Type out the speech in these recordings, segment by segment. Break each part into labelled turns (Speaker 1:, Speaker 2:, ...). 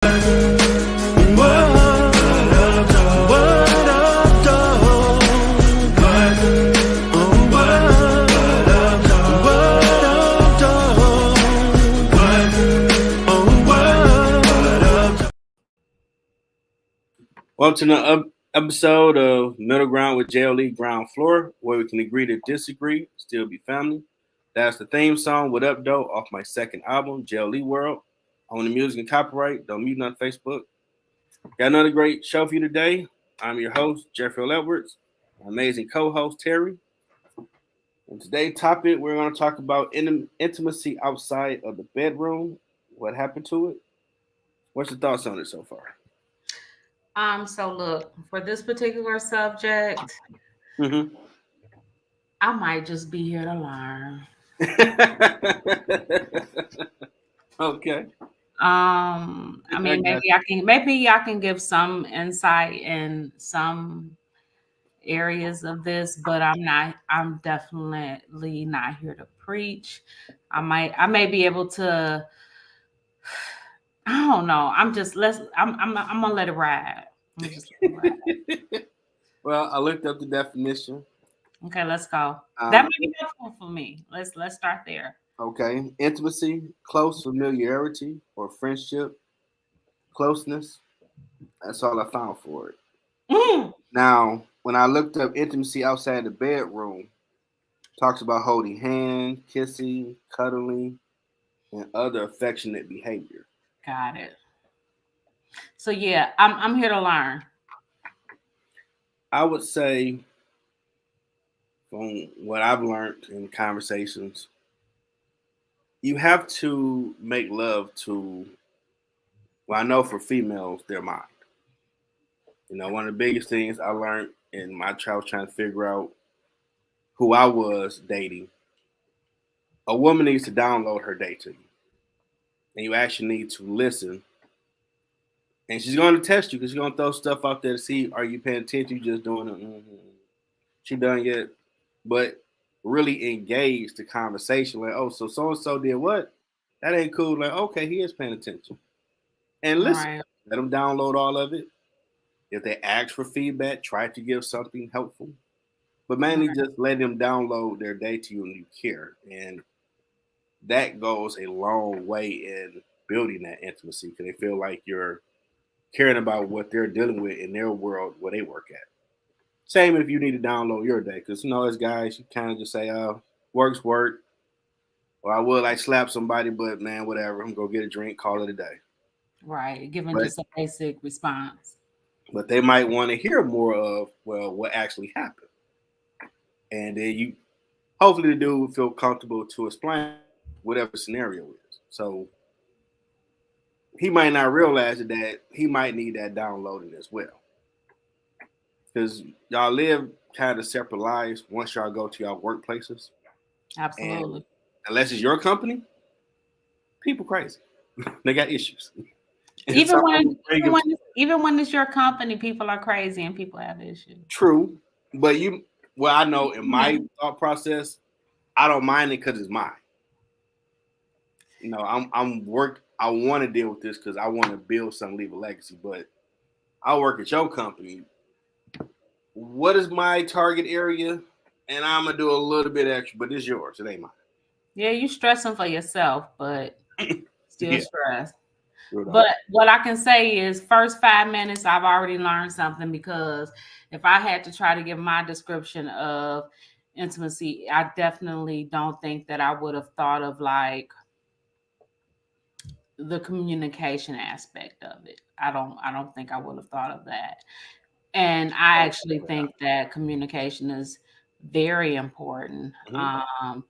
Speaker 1: Welcome to another episode of Middle Ground with JLE Ground Floor, where we can agree to disagree, still be family. That's the theme song, What Up, Doe, off my second album, JLE World. On the music and copyright, don't mute on Facebook. Got another great show for you today. I'm your host, Jeffrey Edwards, my amazing co-host, Teri. And today's topic, we're going to talk about intimacy outside of the bedroom. What happened to it? What's your thoughts on it so far?
Speaker 2: So look, for this particular subject,
Speaker 1: Mm-hmm.
Speaker 2: I might just be here to learn.
Speaker 1: Okay.
Speaker 2: I mean, maybe I can give some insight in some areas of this, but I'm definitely not here to preach. I may be able to, I don't know. I'm gonna let it ride.
Speaker 1: Well, I looked up the definition.
Speaker 2: Okay, let's go. That might be helpful for me. Let's start there.
Speaker 1: Okay. Intimacy, close familiarity or friendship, closeness. That's all I found for it.
Speaker 2: Mm.
Speaker 1: Now, when I looked up intimacy outside the bedroom, talks about holding hands, kissing, cuddling, and other affectionate behavior.
Speaker 2: Got it. So yeah, I'm here to learn.
Speaker 1: I would say, from what I've learned in conversations, you have to make love to, well, I know for females, their mind. You know, one of the biggest things I learned in my travels trying to figure out who I was dating, a woman needs to download her date to you. And you actually need to listen. And she's going to test you because she's going to throw stuff out there to see, are you paying attention? You just doing it. Mm-hmm. She done yet? But really engage the conversation. Like, oh, so and so did what? That ain't cool. Like, okay, he is paying attention. And listen,
Speaker 2: Right.
Speaker 1: let them download all of it. If they ask for feedback, try to give something helpful. But mainly just let them download their day to you and you care. And that goes a long way in building that intimacy because they feel like you're caring about what they're dealing with in their world where they work at. Same if you need to download your day, because as guys, you kind of just say, work's work. Or I would like slap somebody, but man, whatever. I'm gonna go get a drink, call it a day.
Speaker 2: Right. Giving just a basic response.
Speaker 1: But they might want to hear more of, well, what actually happened. And then you hopefully the dude would feel comfortable to explain whatever scenario is. So he might not realize that he might need that downloading as well. Because y'all live kind of separate lives once y'all go to y'all workplaces.
Speaker 2: Absolutely.
Speaker 1: And unless it's your company, people crazy. They got issues.
Speaker 2: Even when it's your company, people are crazy and people have issues.
Speaker 1: True. But I know in my thought process, I don't mind it because it's mine. You know, I want to deal with this because I want to build something, leave a legacy. But I work at your company. What is my target area? And I'm gonna do a little bit extra, but it's yours. It ain't mine.
Speaker 2: Yeah, you stressing for yourself, but still stressed. But what I can say is first 5 minutes, I've already learned something because if I had to try to give my description of intimacy, I definitely don't think that I would have thought of like the communication aspect of it. I don't think I would have thought of that. And I actually think that communication is very important.
Speaker 1: Mm-hmm.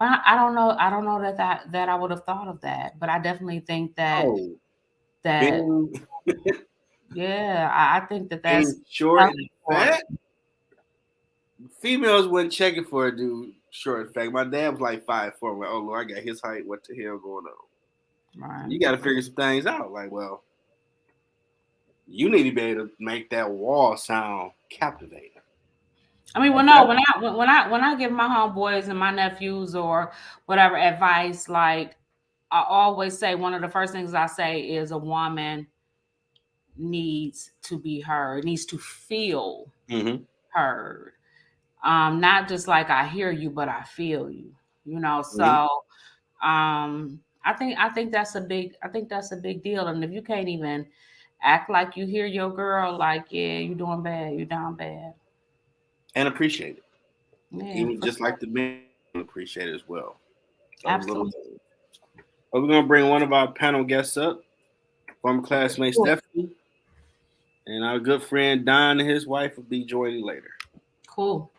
Speaker 2: But I don't know. I don't know that I would have thought of that. But I definitely think that yeah, I think that's
Speaker 1: short and fat. Females wasn't checking for a dude short and fat. My dad was like 5'4". I'm like, oh Lord, I got his height. What the hell going on? Right. You got to figure some things out. Like, well, you need to be able to make that wall sound captivating.
Speaker 2: I mean, when I give my homeboys and my nephews or whatever advice, like I always say, one of the first things I say is a woman needs to be heard, needs to feel
Speaker 1: Mm-hmm.
Speaker 2: heard. Not just like I hear you, but I feel you. You know,
Speaker 1: Mm-hmm.
Speaker 2: so I think that's a big deal. And if you can't even act like you hear your girl, like, yeah, you doing bad, you down bad.
Speaker 1: And appreciate it.
Speaker 2: Yeah,
Speaker 1: Even
Speaker 2: for
Speaker 1: just
Speaker 2: sure.
Speaker 1: like the men appreciate it as well. Those little
Speaker 2: Absolutely.
Speaker 1: things. But we're gonna bring one of our panel guests up, former classmate
Speaker 2: Cool.
Speaker 1: Stephanie, and our good friend Don and his wife will be joining later.
Speaker 2: Cool.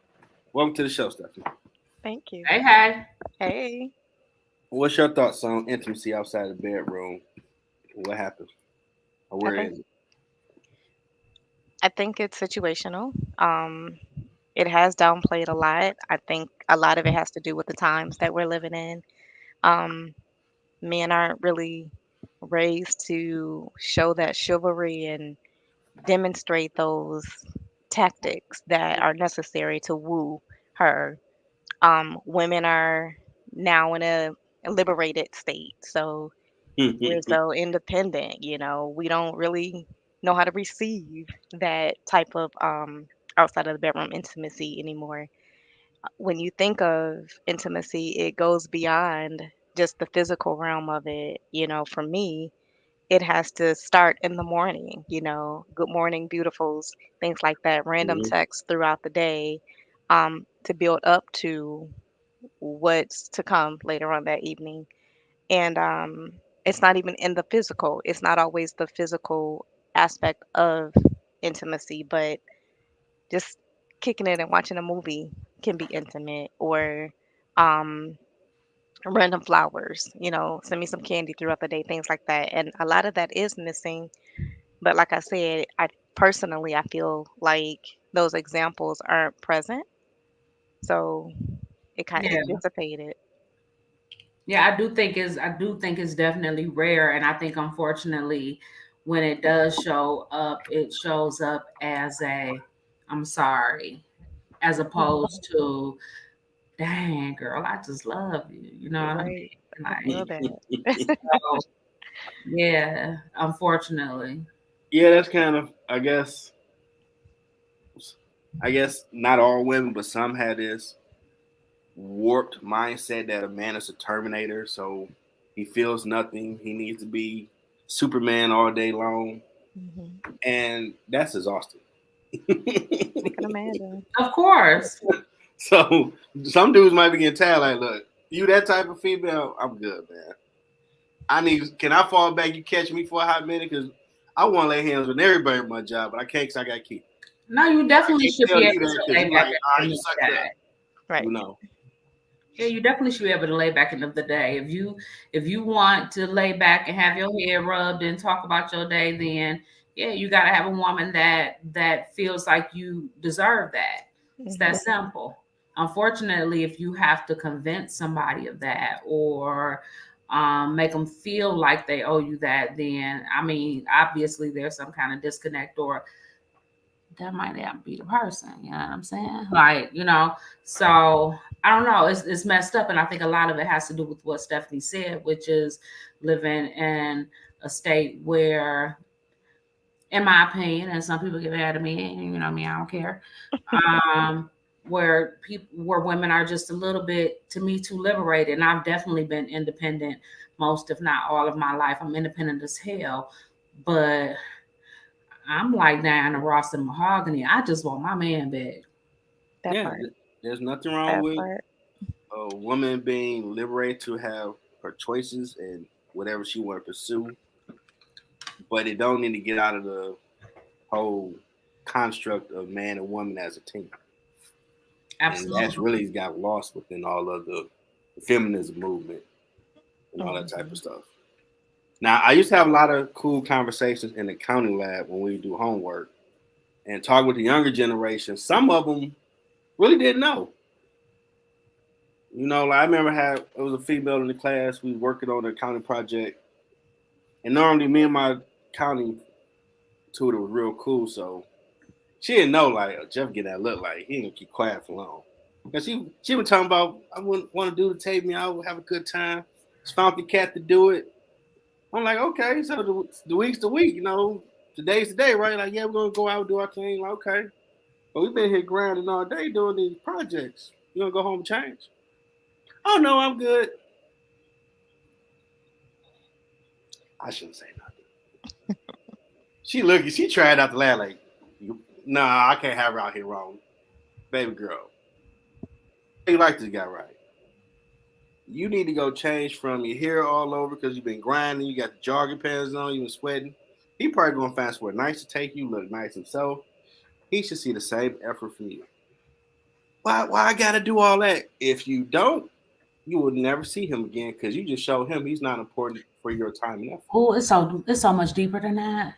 Speaker 1: Welcome to the show, Stephanie.
Speaker 3: Thank you.
Speaker 2: Hey, hey.
Speaker 3: Hey,
Speaker 1: What's your thoughts on intimacy outside the bedroom? What happens? Or
Speaker 3: I
Speaker 1: where
Speaker 3: think
Speaker 1: is it?
Speaker 3: I think it's situational. It has downplayed a lot. I think a lot of it has to do with the times that we're living in. Um, Men aren't really raised to show that chivalry and demonstrate those tactics that are necessary to woo her. Women are now in a liberated state, so we're so independent, we don't really know how to receive that type of outside of the bedroom intimacy anymore. When you think of intimacy, it goes beyond just the physical realm of it. For me, it has to start in the morning, good morning, beautifuls, things like that, random
Speaker 1: Mhm.
Speaker 3: texts throughout the day, to build up to what's to come later on that evening. And it's not even in the physical. It's not always the physical aspect of intimacy, but just kicking it and watching a movie can be intimate, or um random flowers, send me some candy throughout the day, things like that. And a lot of that is missing. But like I said, I feel like those examples aren't present, so it
Speaker 2: Yeah.
Speaker 3: dissipated.
Speaker 2: Yeah, I do think it's definitely rare, and I think unfortunately when it does show up, it shows up as a I'm sorry, as
Speaker 3: Mhm.
Speaker 2: opposed to dang girl, I just love you. You know what I
Speaker 3: Right.
Speaker 2: mean?
Speaker 3: I
Speaker 2: Like,
Speaker 3: feel that.
Speaker 2: so yeah, unfortunately.
Speaker 1: Yeah, that's kind of I guess not all women, but some had this warped mindset that a man is a terminator, so he feels nothing. He needs to be Superman all day long,
Speaker 3: Hmm.
Speaker 1: and that's exhausting.
Speaker 3: I can imagine.
Speaker 2: Of course.
Speaker 1: So some dudes might be getting tired. Like, look, you that type of female, I'm good, man. I need. Can I fall back? You catch me for a hot minute because I want to lay hands on everybody in my job, but I can't because I got kids.
Speaker 2: No, you
Speaker 1: I
Speaker 2: definitely
Speaker 1: can't
Speaker 2: should
Speaker 1: tell
Speaker 2: be
Speaker 1: you
Speaker 2: able
Speaker 1: that
Speaker 2: to
Speaker 1: because
Speaker 2: lay
Speaker 1: you
Speaker 2: back
Speaker 1: like,
Speaker 2: at
Speaker 1: all
Speaker 2: the
Speaker 1: right,
Speaker 2: end
Speaker 1: you
Speaker 2: of
Speaker 1: suck
Speaker 2: the
Speaker 1: it up.
Speaker 2: day.
Speaker 3: Right.
Speaker 1: You know.
Speaker 2: Yeah, you definitely should be able to lay back end of the day. If you want to lay back and have your head rubbed and talk about your day, then yeah, you gotta have a woman that feels like you deserve that. It's that
Speaker 3: Hmm.
Speaker 2: simple. Unfortunately, if you have to convince somebody of that or make them feel like they owe you that, then I mean, obviously there's some kind of disconnect or that might not be the person. You know what I'm saying? Like, so I don't know. It's messed up. And I think a lot of it has to do with what Stephanie said, which is living in a state where, in my opinion, and some people get mad at me, and me, I don't care. Um, where women are just a little bit, to me, too liberated. And I've definitely been independent most, if not all, of my life. I'm independent as hell, but I'm like Diana Ross and Mahogany. I just want my man back.
Speaker 3: That
Speaker 1: Yeah,
Speaker 3: part.
Speaker 1: there's nothing wrong
Speaker 3: That
Speaker 1: with
Speaker 3: part.
Speaker 1: a woman being liberated to have her choices and whatever she want to pursue, but it don't need to get out of the whole construct of man and woman as a team. And that's
Speaker 2: Absolutely.
Speaker 1: really got lost within all of the feminism movement and all that type of
Speaker 3: Hmm.
Speaker 1: stuff. Now, I used to have a lot of cool conversations in the accounting lab when we do homework and talk with the younger generation. Some of them really didn't know. Like I remember how it was a female in the class. We were working on an accounting project, and normally me and my accounting tutor was real cool, so she didn't know like Jeff get that look like he ain't gonna keep quiet for long. Cause she was talking about I wouldn't want to do the tape me, I would have a good time. Just found the cat to do it. I'm like, okay, so the week's the week, today's the day, right? Like, yeah, we're gonna go out and do our thing. Like, okay. But we've been here grinding all day doing these projects. You gonna go home and change? Oh no, I'm good. I shouldn't say nothing. She tried out the lad like, nah, I can't have her out here wrong. Baby girl. You like this guy, right? You need to go change from your hair all over because you've been grinding. You got the jogging pants on. You've been sweating. He probably gonna find somewhere nice to take you. Look nice himself. He should see the same effort from you. Why I gotta do all that? If you don't, you will never see him again because you just showed him he's not important for your time and effort.
Speaker 2: Oh, it's so much deeper than that.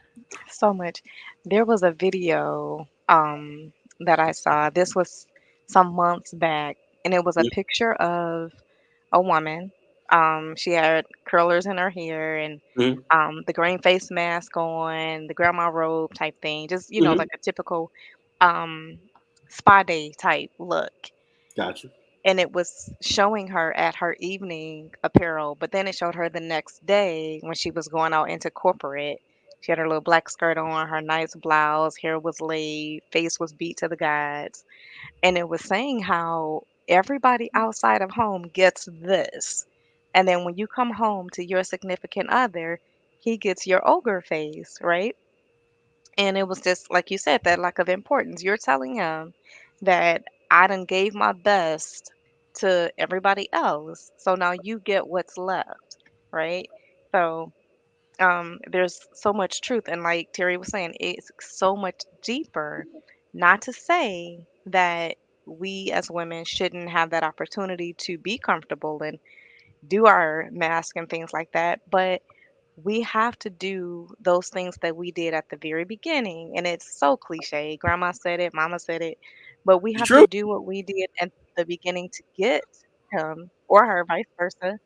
Speaker 3: So much. There was a video that I saw. This was some months back, and it was a picture of a woman. She had curlers in her hair and
Speaker 1: Mm-hmm.
Speaker 3: the green face mask on, the grandma robe type thing. Just,
Speaker 1: Mm-hmm.
Speaker 3: like a typical um spa day type look.
Speaker 1: Gotcha.
Speaker 3: And it was showing her at her evening apparel, but then it showed her the next day when she was going out into corporate. She had her little black skirt on, her nice blouse, hair was laid, face was beat to the gods. And it was saying how everybody outside of home gets this. And then when you come home to your significant other, he gets your ogre face, right? And it was just like you said, that lack of importance. You're telling him that I done gave my best to everybody else. So now you get what's left, right? So there's so much truth. And like Terry was saying, it's so much deeper. Not to say that we as women shouldn't have that opportunity to be comfortable and do our mask and things like that, but we have to do those things that we did at the very beginning. And it's so cliche. Grandma said it, mama said it, but we
Speaker 1: It's
Speaker 3: have to
Speaker 1: true.
Speaker 3: do what we did at the beginning to get him or her, vice versa,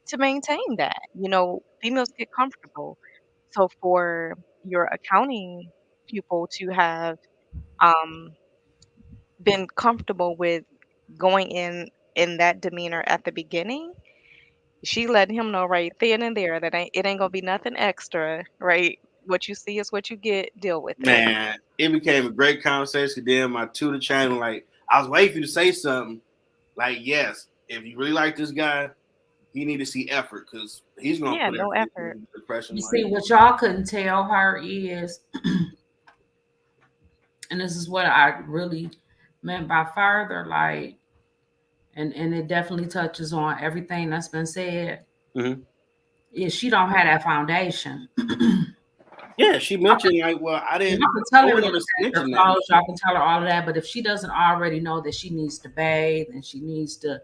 Speaker 3: to maintain that. Females get comfortable. So for your accounting pupil to have um, been comfortable with going in that demeanor at the beginning, she letting him know right then and there that it ain't gonna be nothing extra, right? What you see is what you get. Deal with it.
Speaker 1: Man, it became a great conversation. Then my tutor channel, like, I was waiting for you to say something. Like, yes, if you really like this guy, he need to see effort because he's gonna
Speaker 3: Yeah,
Speaker 1: put
Speaker 3: no
Speaker 1: everything
Speaker 3: effort.
Speaker 1: in depression.
Speaker 2: You
Speaker 1: Like,
Speaker 2: see, what y'all couldn't tell her is, and this is what I really meant by further, like, and it definitely touches on everything that's been said,
Speaker 1: mm-hmm.
Speaker 2: is she don't have that foundation.
Speaker 1: Yeah, she mentioned like, well,
Speaker 2: Y'all can tell
Speaker 1: I
Speaker 2: her to
Speaker 1: wouldn't
Speaker 2: look
Speaker 1: ever
Speaker 2: at her
Speaker 1: mention that.
Speaker 2: clothes, y'all can tell her all of that, but if she doesn't already know that she needs to bathe and she needs to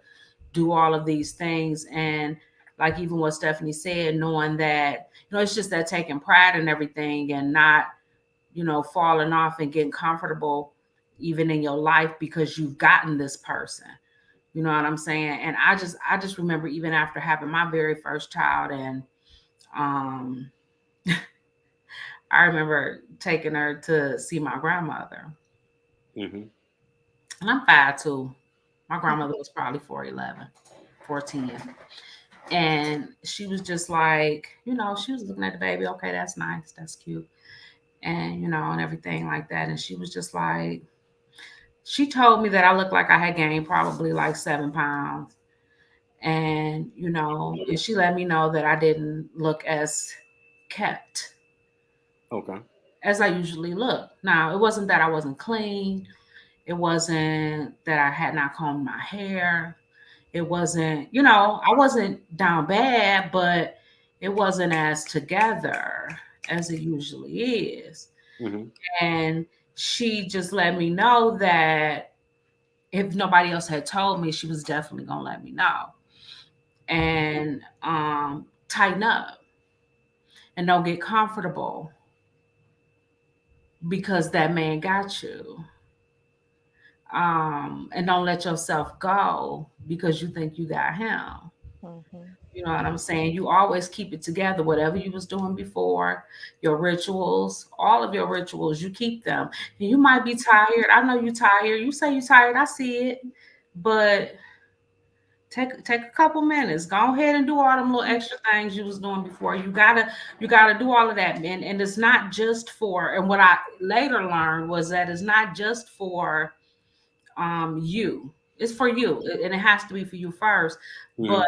Speaker 2: do all of these things, and like even what Stephanie said, knowing that, it's just that taking pride in everything and not, falling off and getting comfortable even in your life because you've gotten this person. You know what I'm saying? And I just remember even after having my very first child, and um I remember taking her to see my grandmother.
Speaker 1: Mm-hmm.
Speaker 2: And I'm 5'2". My grandmother was probably 4'11", 4'10". And she was just like, she was looking at the baby. Okay, that's nice. That's cute. And, and everything like that. And she was just like, she told me that I looked like I had gained probably like 7 pounds. And, and she let me know that I didn't look as kept
Speaker 1: Okay.
Speaker 2: as I usually look. Now, it wasn't that I wasn't clean. It wasn't that I had not combed my hair. It wasn't, I wasn't down bad, but it wasn't as together as it usually is.
Speaker 1: Mm-hmm.
Speaker 2: And she just let me know that if nobody else had told me, she was definitely gonna let me know. And tighten up and don't get comfortable because that man got you. And don't let yourself go because you think you got him.
Speaker 3: Hmm.
Speaker 2: You know what I'm saying? You always keep it together. Whatever you was doing before, your rituals, all of your rituals, you keep them. And you might be tired. I know you tired. You say you tired. I see it. But Take a couple minutes. Go ahead and do all them little extra things you was doing before. You gotta do all of that, man. And it's not just for. And what I later learned was that it's not just for you. It's for you, and it has to be for you first. But
Speaker 1: Mhm.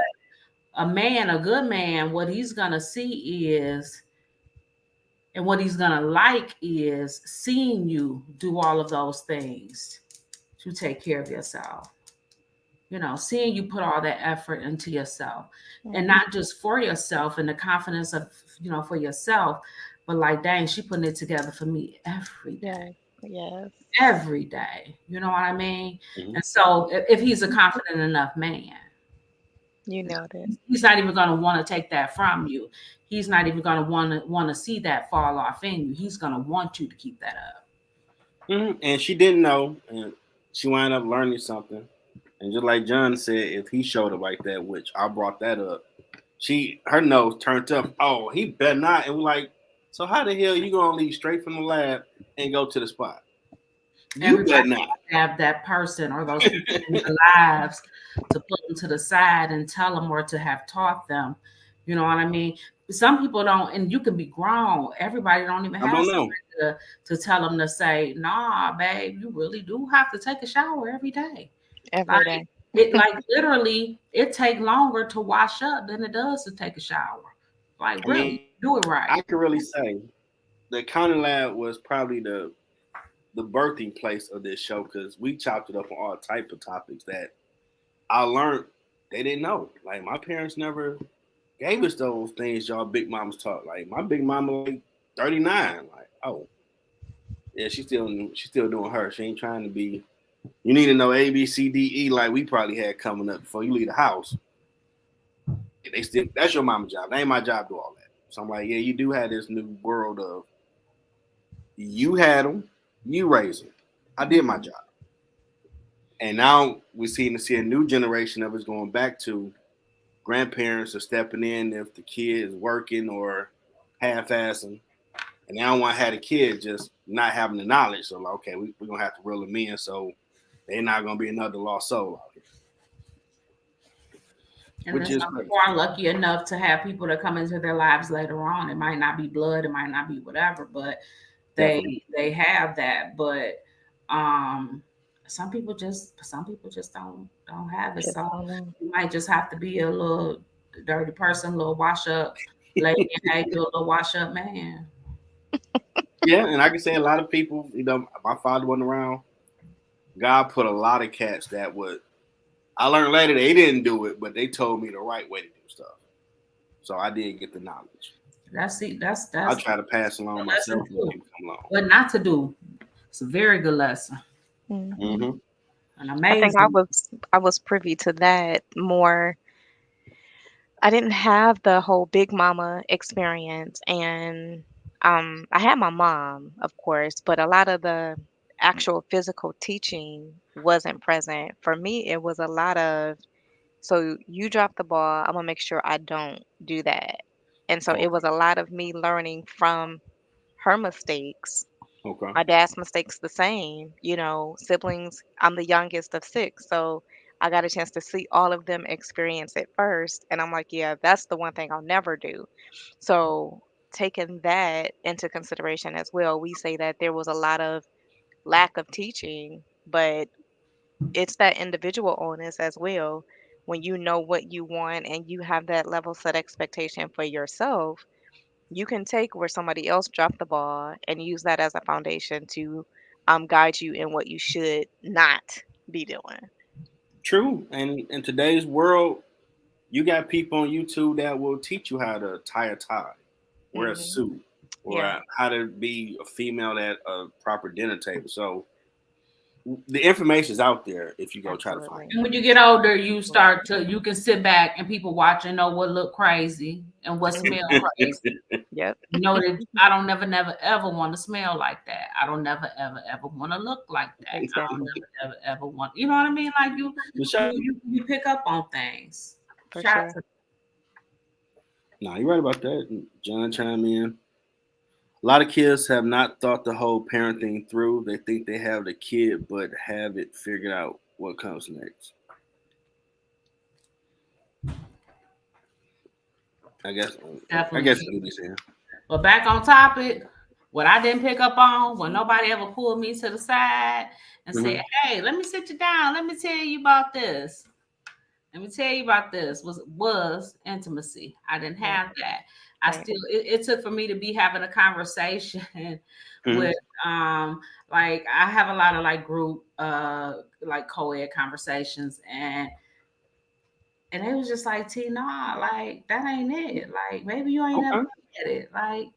Speaker 2: a man, a good man, what he's gonna see is, and what he's gonna like is seeing you do all of those things to take care of yourself. Seeing you put all that effort into yourself, and
Speaker 3: Mhm.
Speaker 2: not just for yourself and the confidence of, for yourself, but like, dang, she putting it together for me every day,
Speaker 3: Yes. Yes.
Speaker 2: every day. You know what I mean?
Speaker 1: Mhm.
Speaker 2: And so if he's a confident enough man,
Speaker 3: You know it.
Speaker 2: he's not even going to want to take that from you. He's not even going to want to see that fall off in you. He's going to want you to keep that up.
Speaker 1: And she didn't know, and she wound up learning something. And just like John said, if he showed up like that, which I brought that up, her nose turned up. Oh, he better not. And we're like, so how the hell you gonna leave straight from the lab and go to the spot? You
Speaker 2: Everybody
Speaker 1: better not.
Speaker 2: have that person or those people in their lives to put them to the side and tell them, or to have taught them. You know what I mean? Some people don't, and you can be grown. Everybody don't even
Speaker 1: I
Speaker 2: have
Speaker 1: don't know.
Speaker 2: somebody to tell them to say, "Nah, babe, you really do have to take a shower every day."
Speaker 3: Every
Speaker 2: Like
Speaker 3: day.
Speaker 2: like literally, it take longer to wash up than it does to take a shower. Like
Speaker 1: I
Speaker 2: really,
Speaker 1: mean,
Speaker 2: do it
Speaker 1: I
Speaker 2: right.
Speaker 1: could really say the accounting lab was probably the birthing place of this show because we chopped it up on all type of topics that I learned they didn't know. Like my parents never gave us those things y'all big mamas taught. Like my big mama like 39. Like, oh yeah, she's still doing her. She ain't trying to be. You need to know A B C D E like we probably had coming up before you leave the house. They still that's your mama job. That ain't my job to do all that. So I'm like, yeah, you do have this new world of you had them, you raised them. I did my
Speaker 3: Mhm.
Speaker 1: job, and now we're seeing to see a new generation of us going back to grandparents are stepping in if the kid is working or half-assing, and they don't want to have the kid just not having the knowledge. So like, okay, we're gonna have to reel them in, so they're not gonna be another lost soul out here,
Speaker 2: And
Speaker 1: which
Speaker 2: then
Speaker 1: is
Speaker 2: some
Speaker 1: crazy.
Speaker 2: people are lucky enough to have people that come into their lives later on. It might not be blood, it might not be whatever, but
Speaker 1: Definitely
Speaker 2: they have that. But um some people just don't have it.
Speaker 3: Just
Speaker 2: So
Speaker 3: don't know.
Speaker 2: you might just have to be a little dirty person, a little wash up lady, and hey, you a little wash up man.
Speaker 1: yeah, and I can say a lot of people. My father wasn't around. God put a lot of cats that would. I learned later they didn't do it, but they told me the right way to do stuff. So I did get the knowledge. I
Speaker 2: That's
Speaker 1: try to pass
Speaker 2: a
Speaker 1: along
Speaker 2: lesson
Speaker 1: myself when
Speaker 2: too.
Speaker 1: people come along.
Speaker 2: What not to do. It's a very good lesson.
Speaker 3: Mhm.
Speaker 1: Mm-hmm.
Speaker 2: An
Speaker 3: I think I
Speaker 2: amazing.
Speaker 3: was privy to that more. I didn't have the whole big mama experience, and I had my mom, of course, but a lot of the actual physical teaching wasn't present. For me, it was a lot of, so you drop the ball, I'm gonna make sure I don't do that. And so it
Speaker 1: Okay.
Speaker 3: was a lot of me learning from her mistakes,
Speaker 1: Okay.
Speaker 3: my dad's mistakes the same, siblings. I'm the youngest of six, so I got a chance to see all of them experience it first. And I'm like, yeah, that's the one thing I'll never do. So, taking that into consideration as well, we say that there was a lot of lack of teaching, but it's that individual onus as well. When you know what you want and you have that level set expectation for yourself, you can take where somebody else dropped the ball and use that as a foundation to guide you in what you should not be doing.
Speaker 1: True. And in today's world, you got people on YouTube that will teach you how to tie a tie, wear a
Speaker 3: Hmm.
Speaker 1: suit,
Speaker 3: Yeah,
Speaker 1: or how to be a female at a proper dinner table. So the information is out there if you go try to find
Speaker 3: absolutely.
Speaker 2: And when you get older, you
Speaker 3: Right.
Speaker 2: you can sit back and people watch and know what look crazy and what smell
Speaker 3: Hmm.
Speaker 2: crazy.
Speaker 3: Yep.
Speaker 2: You know that I don't never ever want to smell like that. I don't never ever want to look like that. I don't
Speaker 3: Exactly.
Speaker 2: never ever want. You know what I mean? Like
Speaker 1: For
Speaker 2: you
Speaker 1: sure.
Speaker 2: you, you pick up on things.
Speaker 3: For
Speaker 2: Shout
Speaker 3: sure.
Speaker 2: to
Speaker 1: Nah, you're right about that. John chime in. A lot of kids have not thought the whole parenting through. They think they have the kid, but have it figured out what comes next. I guess. I
Speaker 2: Definitely
Speaker 1: guess
Speaker 2: true.
Speaker 1: you be saying.
Speaker 2: But back on topic, what I didn't pick up on when nobody ever pulled me to the side and said,
Speaker 1: Mm-hmm.
Speaker 2: "Hey, let me sit you down. Let me tell you about this. Let me tell you about this." Was intimacy. I didn't
Speaker 3: Right.
Speaker 2: have that. I
Speaker 3: Right.
Speaker 2: still. It took for me to be having a conversation
Speaker 1: Mm-hmm.
Speaker 2: with like I have a lot of like group like co-ed conversations and it was just like T nah, like that ain't it. Like maybe you ain't ever
Speaker 1: Okay.
Speaker 2: looked at it. Like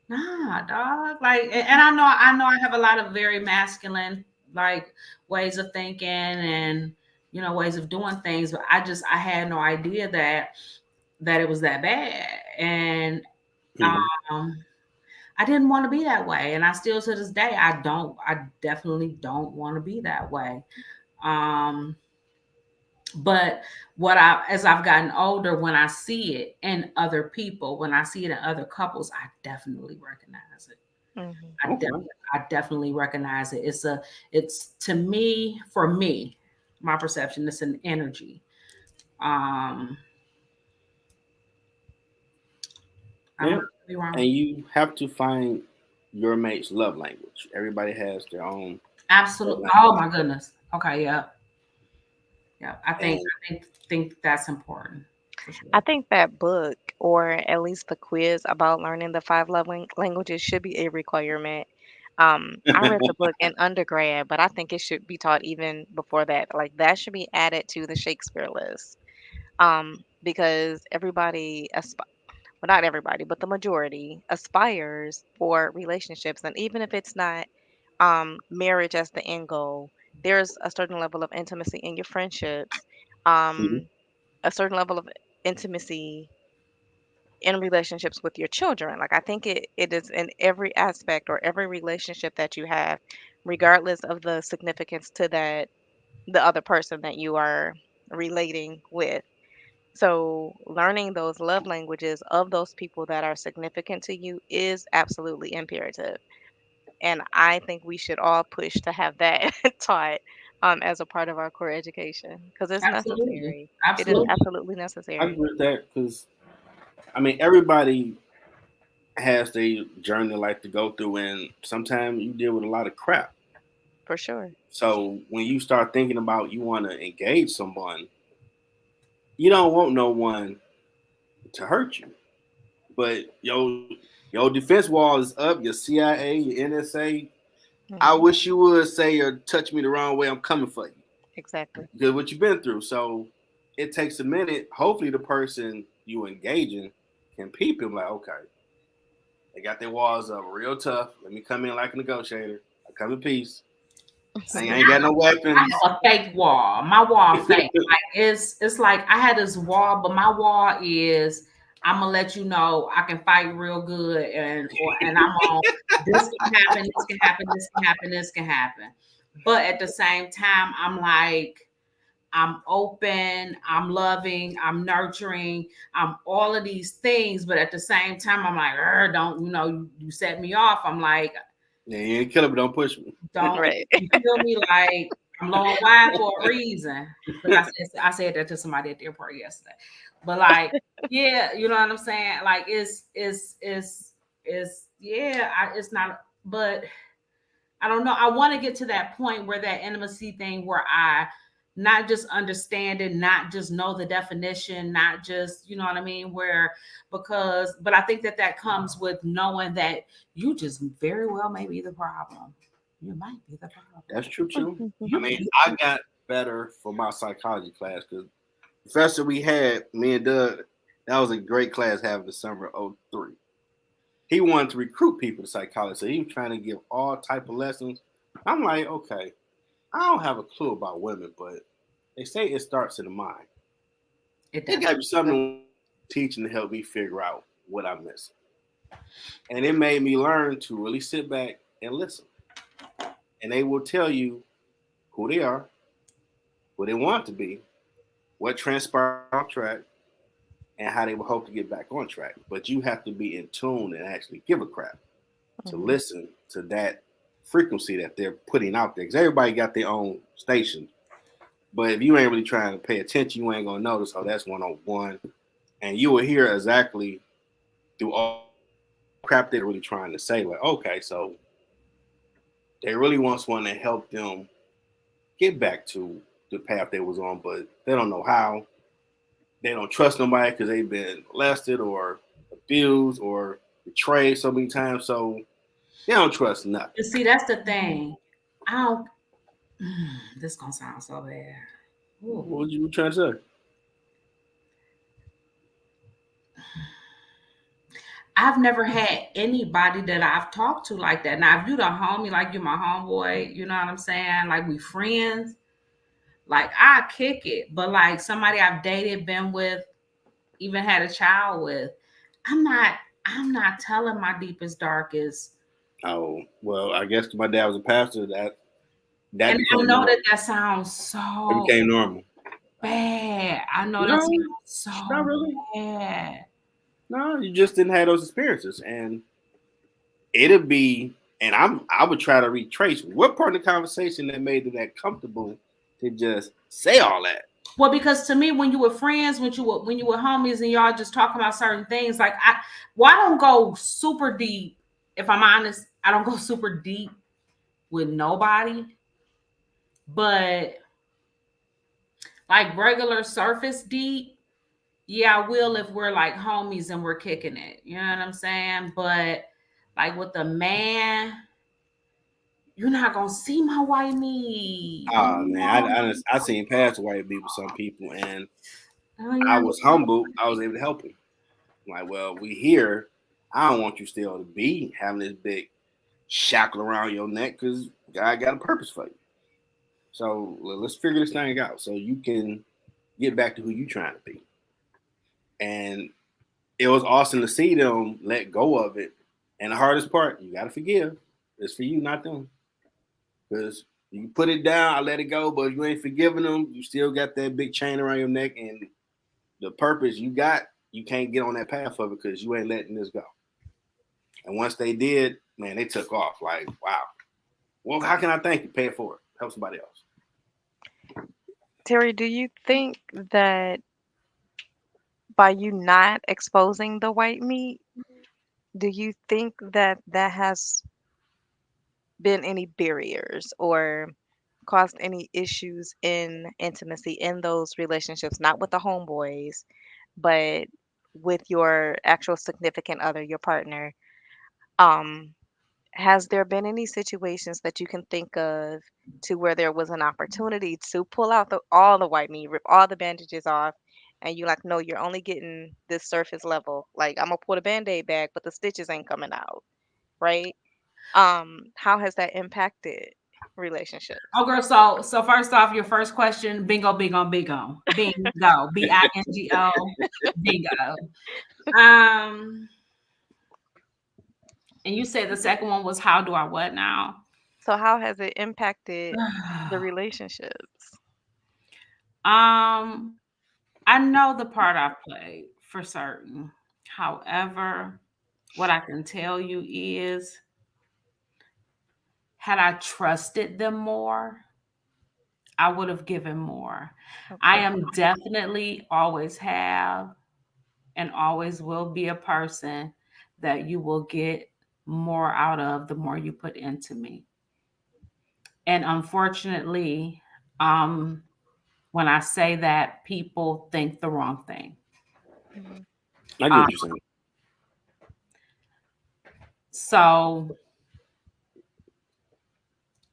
Speaker 2: nah, dog. Like, and I know, I have a lot of very masculine like ways of thinking and ways of doing things, but I had no idea that it was that bad, and
Speaker 1: Mm-hmm.
Speaker 2: um, I didn't want to be that way, and I still to this day I don't. I definitely don't want to be that way. Um, but as I've gotten older, when I see it in other people, when I see it in other couples, I definitely recognize it.
Speaker 3: Hmm.
Speaker 1: Okay.
Speaker 2: I definitely recognize it. It's to me, for me, my perception, it's an energy. Um, I don't
Speaker 1: Yeah.
Speaker 2: know, could be wrong.
Speaker 1: And you have to find your mate's love language. Everybody has their own love
Speaker 2: Absolutely. Oh
Speaker 1: language,
Speaker 2: my goodness. Okay, yeah, yeah.
Speaker 1: and
Speaker 2: I think that's important for
Speaker 3: I
Speaker 2: sure.
Speaker 3: think that book, or at least the quiz about learning the five love languages, should be a requirement. I read the book in undergrad, but I think it should be taught even before that. Like that should be added to the Shakespeare list. Because everybody, well, not everybody, but the majority aspires for relationships, and even if it's not marriage as the end goal, there's a certain level of intimacy in your friendships.
Speaker 1: Mhm.
Speaker 3: Um, a certain level of intimacy in relationships with your children. Like I think it is in every aspect or every relationship that you have, regardless of the significance to that the other person that you are relating with. So learning those love languages of those people that are significant to you is absolutely imperative. And I think we should all push to have that taught as a part of our core education because it's
Speaker 2: Absolutely.
Speaker 3: necessary. It is
Speaker 1: Yeah,
Speaker 2: Absolutely.
Speaker 3: absolutely
Speaker 1: I
Speaker 3: necessary
Speaker 1: agree with that because I mean everybody has their journey they like to go through, and sometimes you deal with a lot of crap.
Speaker 3: for sure.
Speaker 1: So when you start thinking about you want to engage someone, you don't want no one to hurt you. But your defense wall is up. Your CIA, your NSA. I
Speaker 3: Hmm.
Speaker 1: wish you would say or touch me the wrong way. I'm coming for you
Speaker 3: Exactly.
Speaker 1: because what you've been through. So it takes a minute. Hopefully, the person you engaging can peep him like, okay, they got their walls up real tough. Let me come in like a negotiator. I come in peace. I
Speaker 2: See,
Speaker 1: ain't got no
Speaker 2: I
Speaker 1: weapons.
Speaker 2: have a fake wall. My wall fake. Like it's like I had this wall, but my wall is I'm gonna let you know I can fight real good and I'm on this can happen, this can happen, this can happen, this can happen. But at the same time, I'm like I'm open, I'm loving, I'm nurturing, I'm all of these things, but at the same time, I'm like, don't you set me off. I'm like,
Speaker 1: Yeah, you ain't kill it, but don't push me.
Speaker 2: don't
Speaker 3: Right.
Speaker 2: you feel me? Like I'm low and wide for a reason. Look, I said that to somebody at the airport yesterday. But like, yeah, you know what I'm saying? Like it's yeah, it's not, but I don't know. I want to get to that point where that intimacy thing where I not just understand it, not just know the definition, not just, you know what I mean? But I think that comes with knowing that you just very well may be the problem. You might be the problem.
Speaker 1: That's true too. I
Speaker 2: You,
Speaker 1: mean,
Speaker 2: you
Speaker 1: I got better for my psychology class because professor we had, me and Doug, that was a great class having the summer of '03. He wanted to recruit people to psychology, so he was trying to give all type of lessons. I'm like, okay, I don't have a clue about women, but they say it starts in the mind.
Speaker 2: it
Speaker 1: It got to
Speaker 2: definitely
Speaker 1: be something teaching to help me figure out what I'm missing, and it made me learn to really sit back and listen. And they will tell you who they are, who they want to be, what transpired off track, and how they will hope to get back on track. But you have to be in tune and actually give a crap to
Speaker 3: Hmm.
Speaker 1: listen to that frequency that they're putting out there. Because everybody got their own station. But if you ain't really trying to pay attention, you ain't gonna notice. Oh, that's 101. and you will hear exactly through all crap they're really trying to say. Like, okay, so they really want someone to help them get back to the path they was on, but they don't know how. They don't trust nobody because they've been molested or abused or betrayed so many times. So they don't trust nothing.
Speaker 2: You see, that's the thing. I don't. This gonna sound so bad. Ooh.
Speaker 1: What you trying to say?
Speaker 2: I've never had anybody that I've talked to like that. Now, if you the homie, like you my homeboy, you know what I'm saying? Like we friends, like I kick it. But like somebody I've dated, been with, even had a child with, I'm not I'm not telling my deepest, darkest.
Speaker 1: Oh, well, I guess 'cause my dad was a pastor. That
Speaker 2: And I
Speaker 1: became
Speaker 2: know
Speaker 1: normal.
Speaker 2: that sounds
Speaker 1: It
Speaker 2: so
Speaker 1: became normal.
Speaker 2: bad. I know that
Speaker 1: No,
Speaker 2: sounds
Speaker 1: not
Speaker 2: so
Speaker 1: really.
Speaker 2: bad.
Speaker 1: No, you just didn't have those experiences, and it'd be. And I would try to retrace what part of the conversation that made it that comfortable to just say all that.
Speaker 2: Well, because to me, when you were friends, when you were homies, and y'all just talking about certain things, like I don't go super deep. If I'm honest, I don't go super deep with nobody, but like regular surface deep, yeah, I will if we're like homies and we're kicking it. You know what I'm saying? But like with the man, you're not gonna see my white meat. You
Speaker 1: Ah man,
Speaker 2: know?
Speaker 1: I seen past white beat with some people, and
Speaker 2: Oh, yeah.
Speaker 1: I was humbled. I was able to help him. Like, well, we here. I don't want you still to be having this big shackle around your neck because God got a purpose for you. So let's figure this thing out so you can get back to who you trying to be. And it was awesome to see them let go of it. And the hardest part, you got to forgive. It's for you, not them. Because you put it down, I let it go, but you ain't forgiving them. You still got that big chain around your neck, and the purpose you got, you can't get on that path of it because you ain't letting this go. And once they did, man, they took off. Like, wow. Well, how can I thank you? Pay it forward. Help somebody else.
Speaker 3: Terry, do you think that by you not exposing the white meat, do you think that that has been any barriers or caused any issues in intimacy in those relationships, not with the homeboys, but with your actual significant other, your partner? Um, has there been any situations that you can think of to where there was an opportunity to pull out all the white meat, rip all the bandages off, and you like, no, you're only getting this surface level. Like I'm gonna put a band-aid back, but the stitches ain't coming out, right? How has that impacted relationships?
Speaker 2: Oh, girl. So first off, your first question, bingo, bingo, bingo, bingo, bingo, bingo. Um, and you said the second one was how do I what now?
Speaker 3: So how has it impacted the relationships?
Speaker 2: um, I know the part I played for certain. However, what I can tell you is, had I trusted them more, I would have given more. I
Speaker 3: Okay.
Speaker 2: am definitely always have and always will be a person that you will get more out of the more you put into me. And unfortunately, um, when I say that, people think the wrong thing.
Speaker 3: Mhm.
Speaker 1: I get
Speaker 2: Um,
Speaker 1: what you're saying.
Speaker 2: so,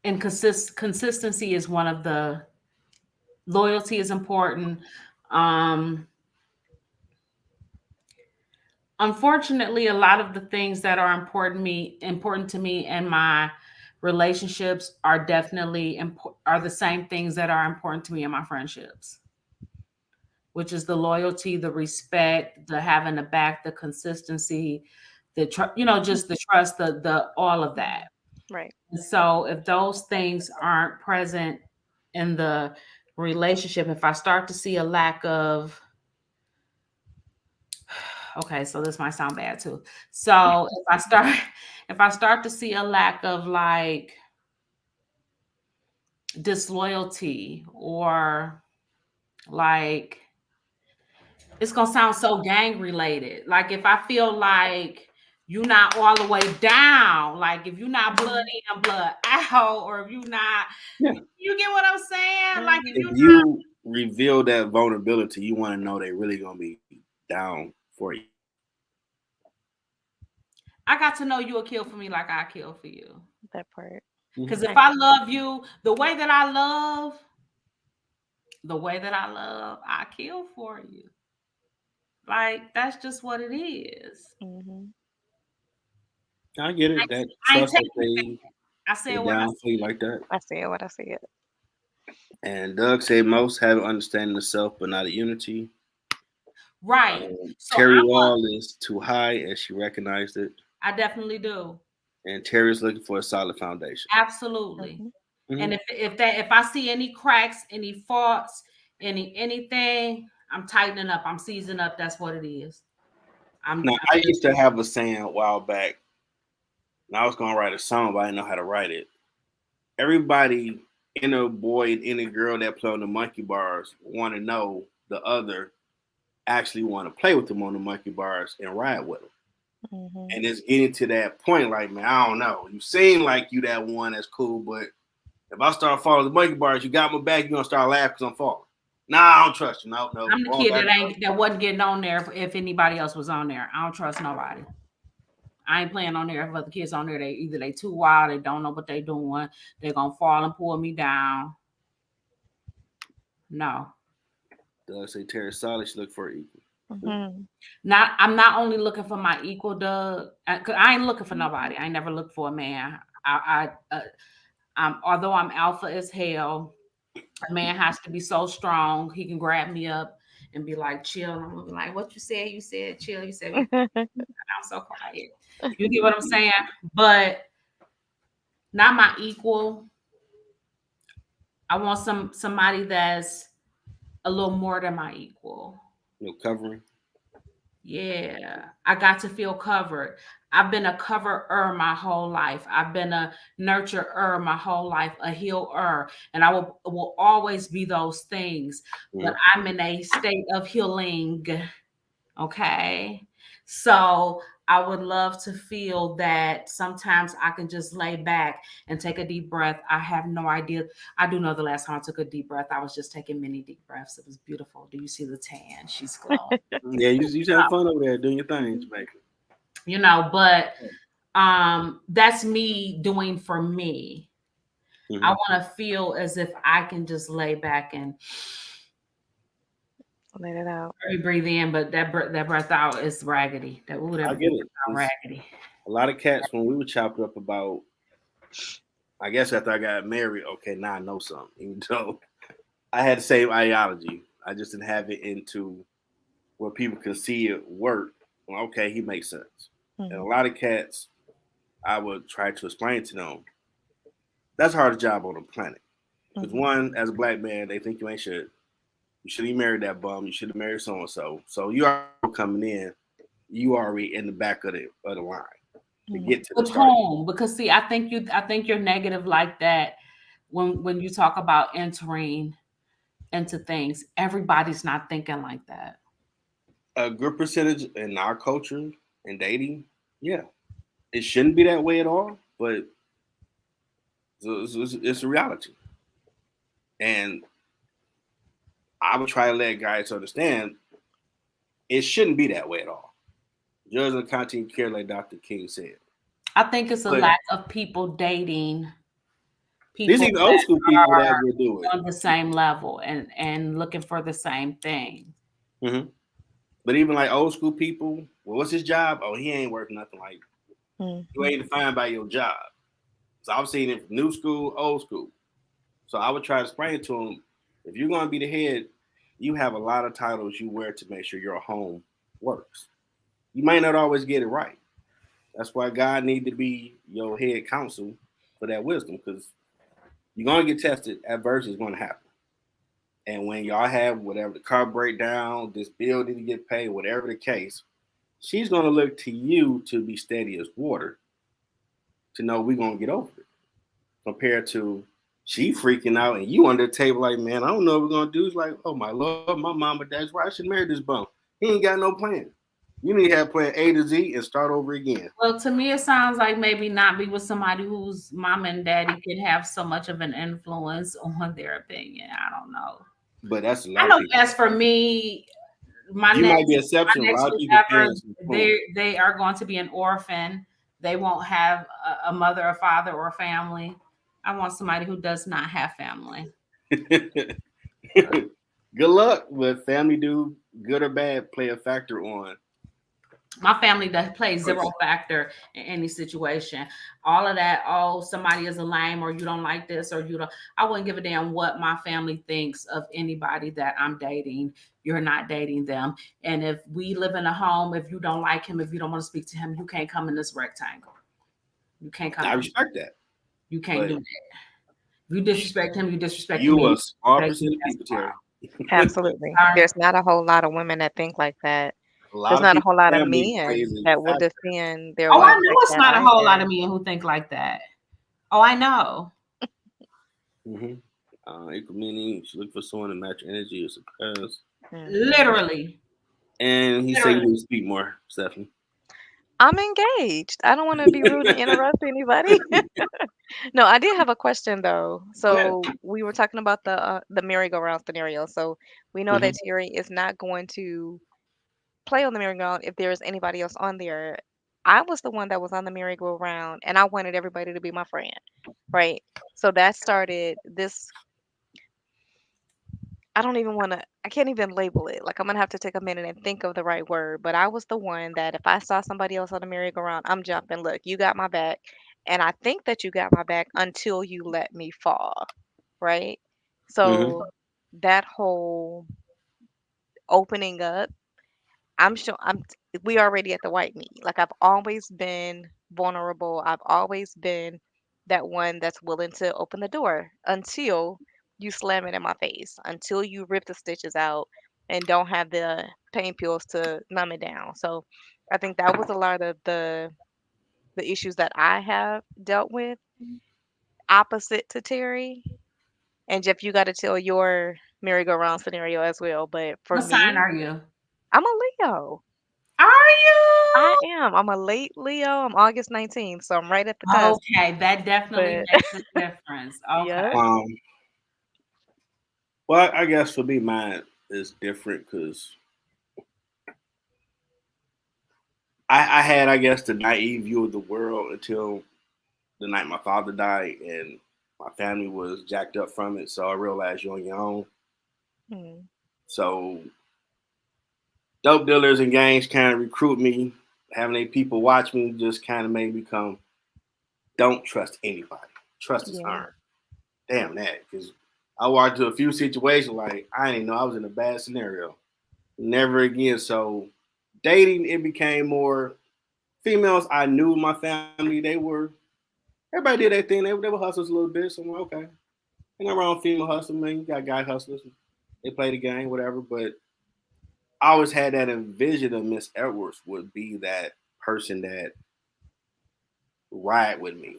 Speaker 2: and consistency is one of the loyalty is important. Um, Unfortunately, a lot of the things that are important to me and my relationships are definitely are the same things that are important to me in my friendships, which is the loyalty, the respect, the having the back, the consistency, just the trust, the all of
Speaker 3: Mhm.
Speaker 2: that.
Speaker 3: Right.
Speaker 2: And so if those things aren't present in the relationship, if I start to see a lack of, okay, so this might sound bad too. So if I start to see a lack of like disloyalty or like it's gonna sound so gang related. Like if I feel like you're not all the way down, like if you're not blood
Speaker 3: Mhm.
Speaker 2: in, blood out, or if you're not,
Speaker 1: Yeah.
Speaker 2: you get what I'm saying? Like if
Speaker 3: Mhm.
Speaker 1: If
Speaker 2: you're not,
Speaker 1: you reveal that vulnerability, you want to know they really gonna be down for you.
Speaker 2: I got to know you'll kill for me like I kill for you.
Speaker 3: That part.
Speaker 2: Because
Speaker 1: Mhm.
Speaker 2: if
Speaker 3: I
Speaker 2: I
Speaker 3: agree.
Speaker 2: love you the way that I love, I kill for you. Like that's just what it is.
Speaker 3: Mhm.
Speaker 1: I get
Speaker 2: I,
Speaker 1: it. That
Speaker 2: I ain't
Speaker 1: trust that
Speaker 2: taking it back. I
Speaker 1: they
Speaker 2: said what I
Speaker 1: down for
Speaker 2: said.
Speaker 1: you like that.
Speaker 3: I see it. What I see it.
Speaker 1: And Doug said most have an understanding of self, but not a unity.
Speaker 2: Right. So
Speaker 1: Terry Wall is too high, as she recognized it,
Speaker 2: I definitely do.
Speaker 1: and Terry's looking for a solid foundation.
Speaker 2: Absolutely.
Speaker 3: Mhm.
Speaker 2: And
Speaker 1: Hmm.
Speaker 2: if I see any cracks, any faults, anything, I'm tightening up. I'm seasoning up. That's what it is.
Speaker 1: Now, I used to have a saying a while back, and I was going to write a song, but I didn't know how to write it. Everybody, inner boy and inner girl that play on the monkey bars, want to know the other actually want to play with them on the monkey bars and ride with them.
Speaker 3: Mhm.
Speaker 1: And it's getting to that point, like, man, I don't know. You seem like you that one that's cool, but if I start following the monkey bars, you got my back, you're gonna start laughing because I'm falling. Nah, I don't trust you. No, no,
Speaker 2: I'm the
Speaker 1: fall
Speaker 2: kid
Speaker 1: back up.
Speaker 2: that wasn't getting on there if anybody else was on there. I don't trust nobody. I ain't playing on there if other kids on there. They too wild, they don't know what they doing. They're gonna fall and pull me down. No.
Speaker 1: Doug say Terry solid, she look for an equal.
Speaker 3: Mhm.
Speaker 2: I'm not only looking for my equal, Doug. 'Cause I ain't looking for nobody. I ain't never looked for a man. Although I'm alpha as hell, a man has to be so strong. He can grab me up and be like, chill. And I'm gonna be like, what you said? You said chill. You said I'm so quiet. You get what I'm saying? But not my equal. I want somebody that's a little more than my equal.
Speaker 1: No covering.
Speaker 2: Yeah, I got to feel covered. I've been a coverer my whole life. I've been a nurturer my whole life, a healer, and I will always be those things. But
Speaker 1: Mhm.
Speaker 2: I'm in a state of healing. Okay. So I would love to feel that sometimes I can just lay back and take a deep breath. I have no idea. I do know the last time I took a deep breath, I was just taking many deep breaths. It was beautiful. Do you see the tan? She's glowing.
Speaker 1: Yeah, you just have fun over there doing your thing, Jamaica.
Speaker 2: But that's me doing for me. I
Speaker 1: Hmm.
Speaker 2: want to feel as if I can just lay back and
Speaker 3: Let it out.
Speaker 2: breathe in, but that breath out is raggedy. That ooh,
Speaker 1: I
Speaker 2: that
Speaker 1: get
Speaker 2: breath
Speaker 1: it.
Speaker 2: out
Speaker 1: It's
Speaker 2: raggedy.
Speaker 1: a lot of cats when we were chopped up about. I guess after I got married, okay, now I know something. Even though I had the same ideology, I just didn't have it into where people can see it work. Well, okay, he makes sense. And a
Speaker 3: Mhm.
Speaker 1: lot of cats, I would try to explain to them that's the hardest job on the planet. Because
Speaker 3: Mhm.
Speaker 1: one, as a black man, they think you ain't shit. You should have married that bum. You should have married so and so. So you are coming in. You already in the back of the line to
Speaker 3: Mhm.
Speaker 1: get to the
Speaker 2: With
Speaker 1: start.
Speaker 2: whom? Because see, I think you're negative like that when you talk about entering into things. Everybody's not thinking like that.
Speaker 1: A good percentage in our culture and dating, yeah, it shouldn't be that way at all, but it's a reality. And I would try to let guys understand it shouldn't be that way at all. Judge the content care, like Dr. King said.
Speaker 2: I think it's a
Speaker 1: But
Speaker 2: lack of people dating
Speaker 1: there's
Speaker 2: people
Speaker 1: even old
Speaker 2: that
Speaker 1: school people that
Speaker 2: are
Speaker 1: will do it.
Speaker 2: on the same level and looking for the same thing.
Speaker 1: Hmm. But even like old school people, well, what's his job? Oh, he ain't worth nothing. Like you
Speaker 3: Mhm.
Speaker 1: ain't defined by your job. So I've seen it from new school, old school. So I would try to explain to them, if you're going to be the head, you have a lot of titles you wear to make sure your home works. You might not always get it right. That's why God need to be your head counsel for that wisdom, because you're going to get tested. Adversity is going to happen. And when y'all have whatever the car breakdown, this bill didn't get paid, whatever the case, she's going to look to you to be steady as water to know we're going to get over it. Compared to she freaking out and you under the table like, man, I don't know what we're going to do. It's like, oh my Lord, my mama, that's right. I should marry this bum. He ain't got no plan. You need to have plan A to Z and start over again.
Speaker 2: Well, to me, it sounds like maybe not be with somebody whose mom and daddy can have so much of an influence on their opinion. I don't know.
Speaker 1: But that's a
Speaker 2: I
Speaker 1: lot of
Speaker 2: know
Speaker 1: people.
Speaker 2: as for me, my
Speaker 1: You might
Speaker 2: next
Speaker 1: be an exception. A lot of people
Speaker 2: whoever,
Speaker 1: paying some influence.
Speaker 2: they are going to be an orphan. They won't have a mother, a father, or a family. I want somebody who does not have family.
Speaker 1: Good luck, but family do good or bad play a factor on
Speaker 2: My family does play zero
Speaker 1: choice.
Speaker 2: factor in any situation. All of that, oh, somebody is a lame or you don't like this or you don't. I wouldn't give a damn what my family thinks of anybody that I'm dating. You're not dating them. And if we live in a home, if you don't like him, if you don't want to speak to him, you can't come in this rectangle. You can't come
Speaker 1: I
Speaker 2: in.
Speaker 1: respect that,
Speaker 2: You can't
Speaker 1: but
Speaker 2: do that. If you disrespect him, you disrespect
Speaker 1: you
Speaker 2: me.
Speaker 1: a small
Speaker 2: Disrespect me,
Speaker 1: percent of
Speaker 2: that's
Speaker 1: people,
Speaker 2: a
Speaker 1: Terry.
Speaker 3: Absolutely.
Speaker 2: problem.
Speaker 3: There's not a whole lot of women that think like that.
Speaker 1: A
Speaker 3: There's
Speaker 1: lot of
Speaker 3: not a
Speaker 1: people
Speaker 3: whole lot of
Speaker 1: family plays
Speaker 3: men
Speaker 1: a
Speaker 3: that will
Speaker 1: factor.
Speaker 3: defend their
Speaker 2: Oh, I
Speaker 3: wives
Speaker 2: know
Speaker 3: like
Speaker 2: it's
Speaker 3: that
Speaker 2: not a whole lot
Speaker 3: either.
Speaker 2: of men who think like that. Oh, I know.
Speaker 1: Mm-hmm. April meaning she look for someone to match your energy or surprise.
Speaker 3: Hmm.
Speaker 2: Literally.
Speaker 1: And he said you
Speaker 2: Literally.
Speaker 1: need to speak more, Stephanie.
Speaker 3: I'm engaged. I don't want to be rude and interrupt anybody. No, I did have a question though.
Speaker 1: Go ahead.
Speaker 3: So we were talking about the merry-go-round scenario. So we know
Speaker 1: Mm-hmm.
Speaker 3: that Terry is not going to play on the merry-go-round if there is anybody else on there. I was the one that was on the merry-go-round, and I wanted everybody to be my friend, right? So that started this. I don't even want to. I can't even label it. Like I'm gonna have to take a minute and think of the right word. But I was the one that if I saw somebody else on the merry-go-round, I'm jumping. Look, you got my back, and I think that you got my back until you let me fall, right?
Speaker 1: Mm-hmm.
Speaker 3: So that whole opening up, I'm sure we already at the white meat. Like I've always been vulnerable. I've always been that one that's willing to open the door until you slam it in my face, until you rip the stitches out and don't have the pain pills to numb it down. So I think that was a lot of the issues that I have dealt with opposite to Terry. And Jeff, you got to tell your merry-go-round scenario as well. But for
Speaker 2: What sign
Speaker 3: me,
Speaker 2: are you?
Speaker 3: I'm a Leo.
Speaker 2: Are
Speaker 3: I
Speaker 2: you?
Speaker 3: am. I'm a late Leo. I'm August 19th, so I'm right at the cusp.
Speaker 2: Okay, that definitely
Speaker 3: But
Speaker 2: makes a difference. Okay.
Speaker 3: yeah,
Speaker 1: Um, well, I guess for me, mine is different because I had, I guess, the naive view of the world until the night my father died, and my family was jacked up from it. So I realized you're on your own.
Speaker 3: hmm,
Speaker 1: So dope dealers and gangs kind of recruit me. Having they people watch me just kind of made me come. Don't trust anybody. Trust is
Speaker 3: yeah,
Speaker 1: earned. Damn that, because I walked into a few situations like I didn't know I was in a bad scenario. Never again. So dating, it became more females. I knew my family. They were everybody did their thing. They were hustlers a little bit. So I'm like, okay, ain't no wrong with female hustling, man. You got guy hustlers. They play the game, whatever. But I always had that envision of Miss Edwards would be that person that ride with me,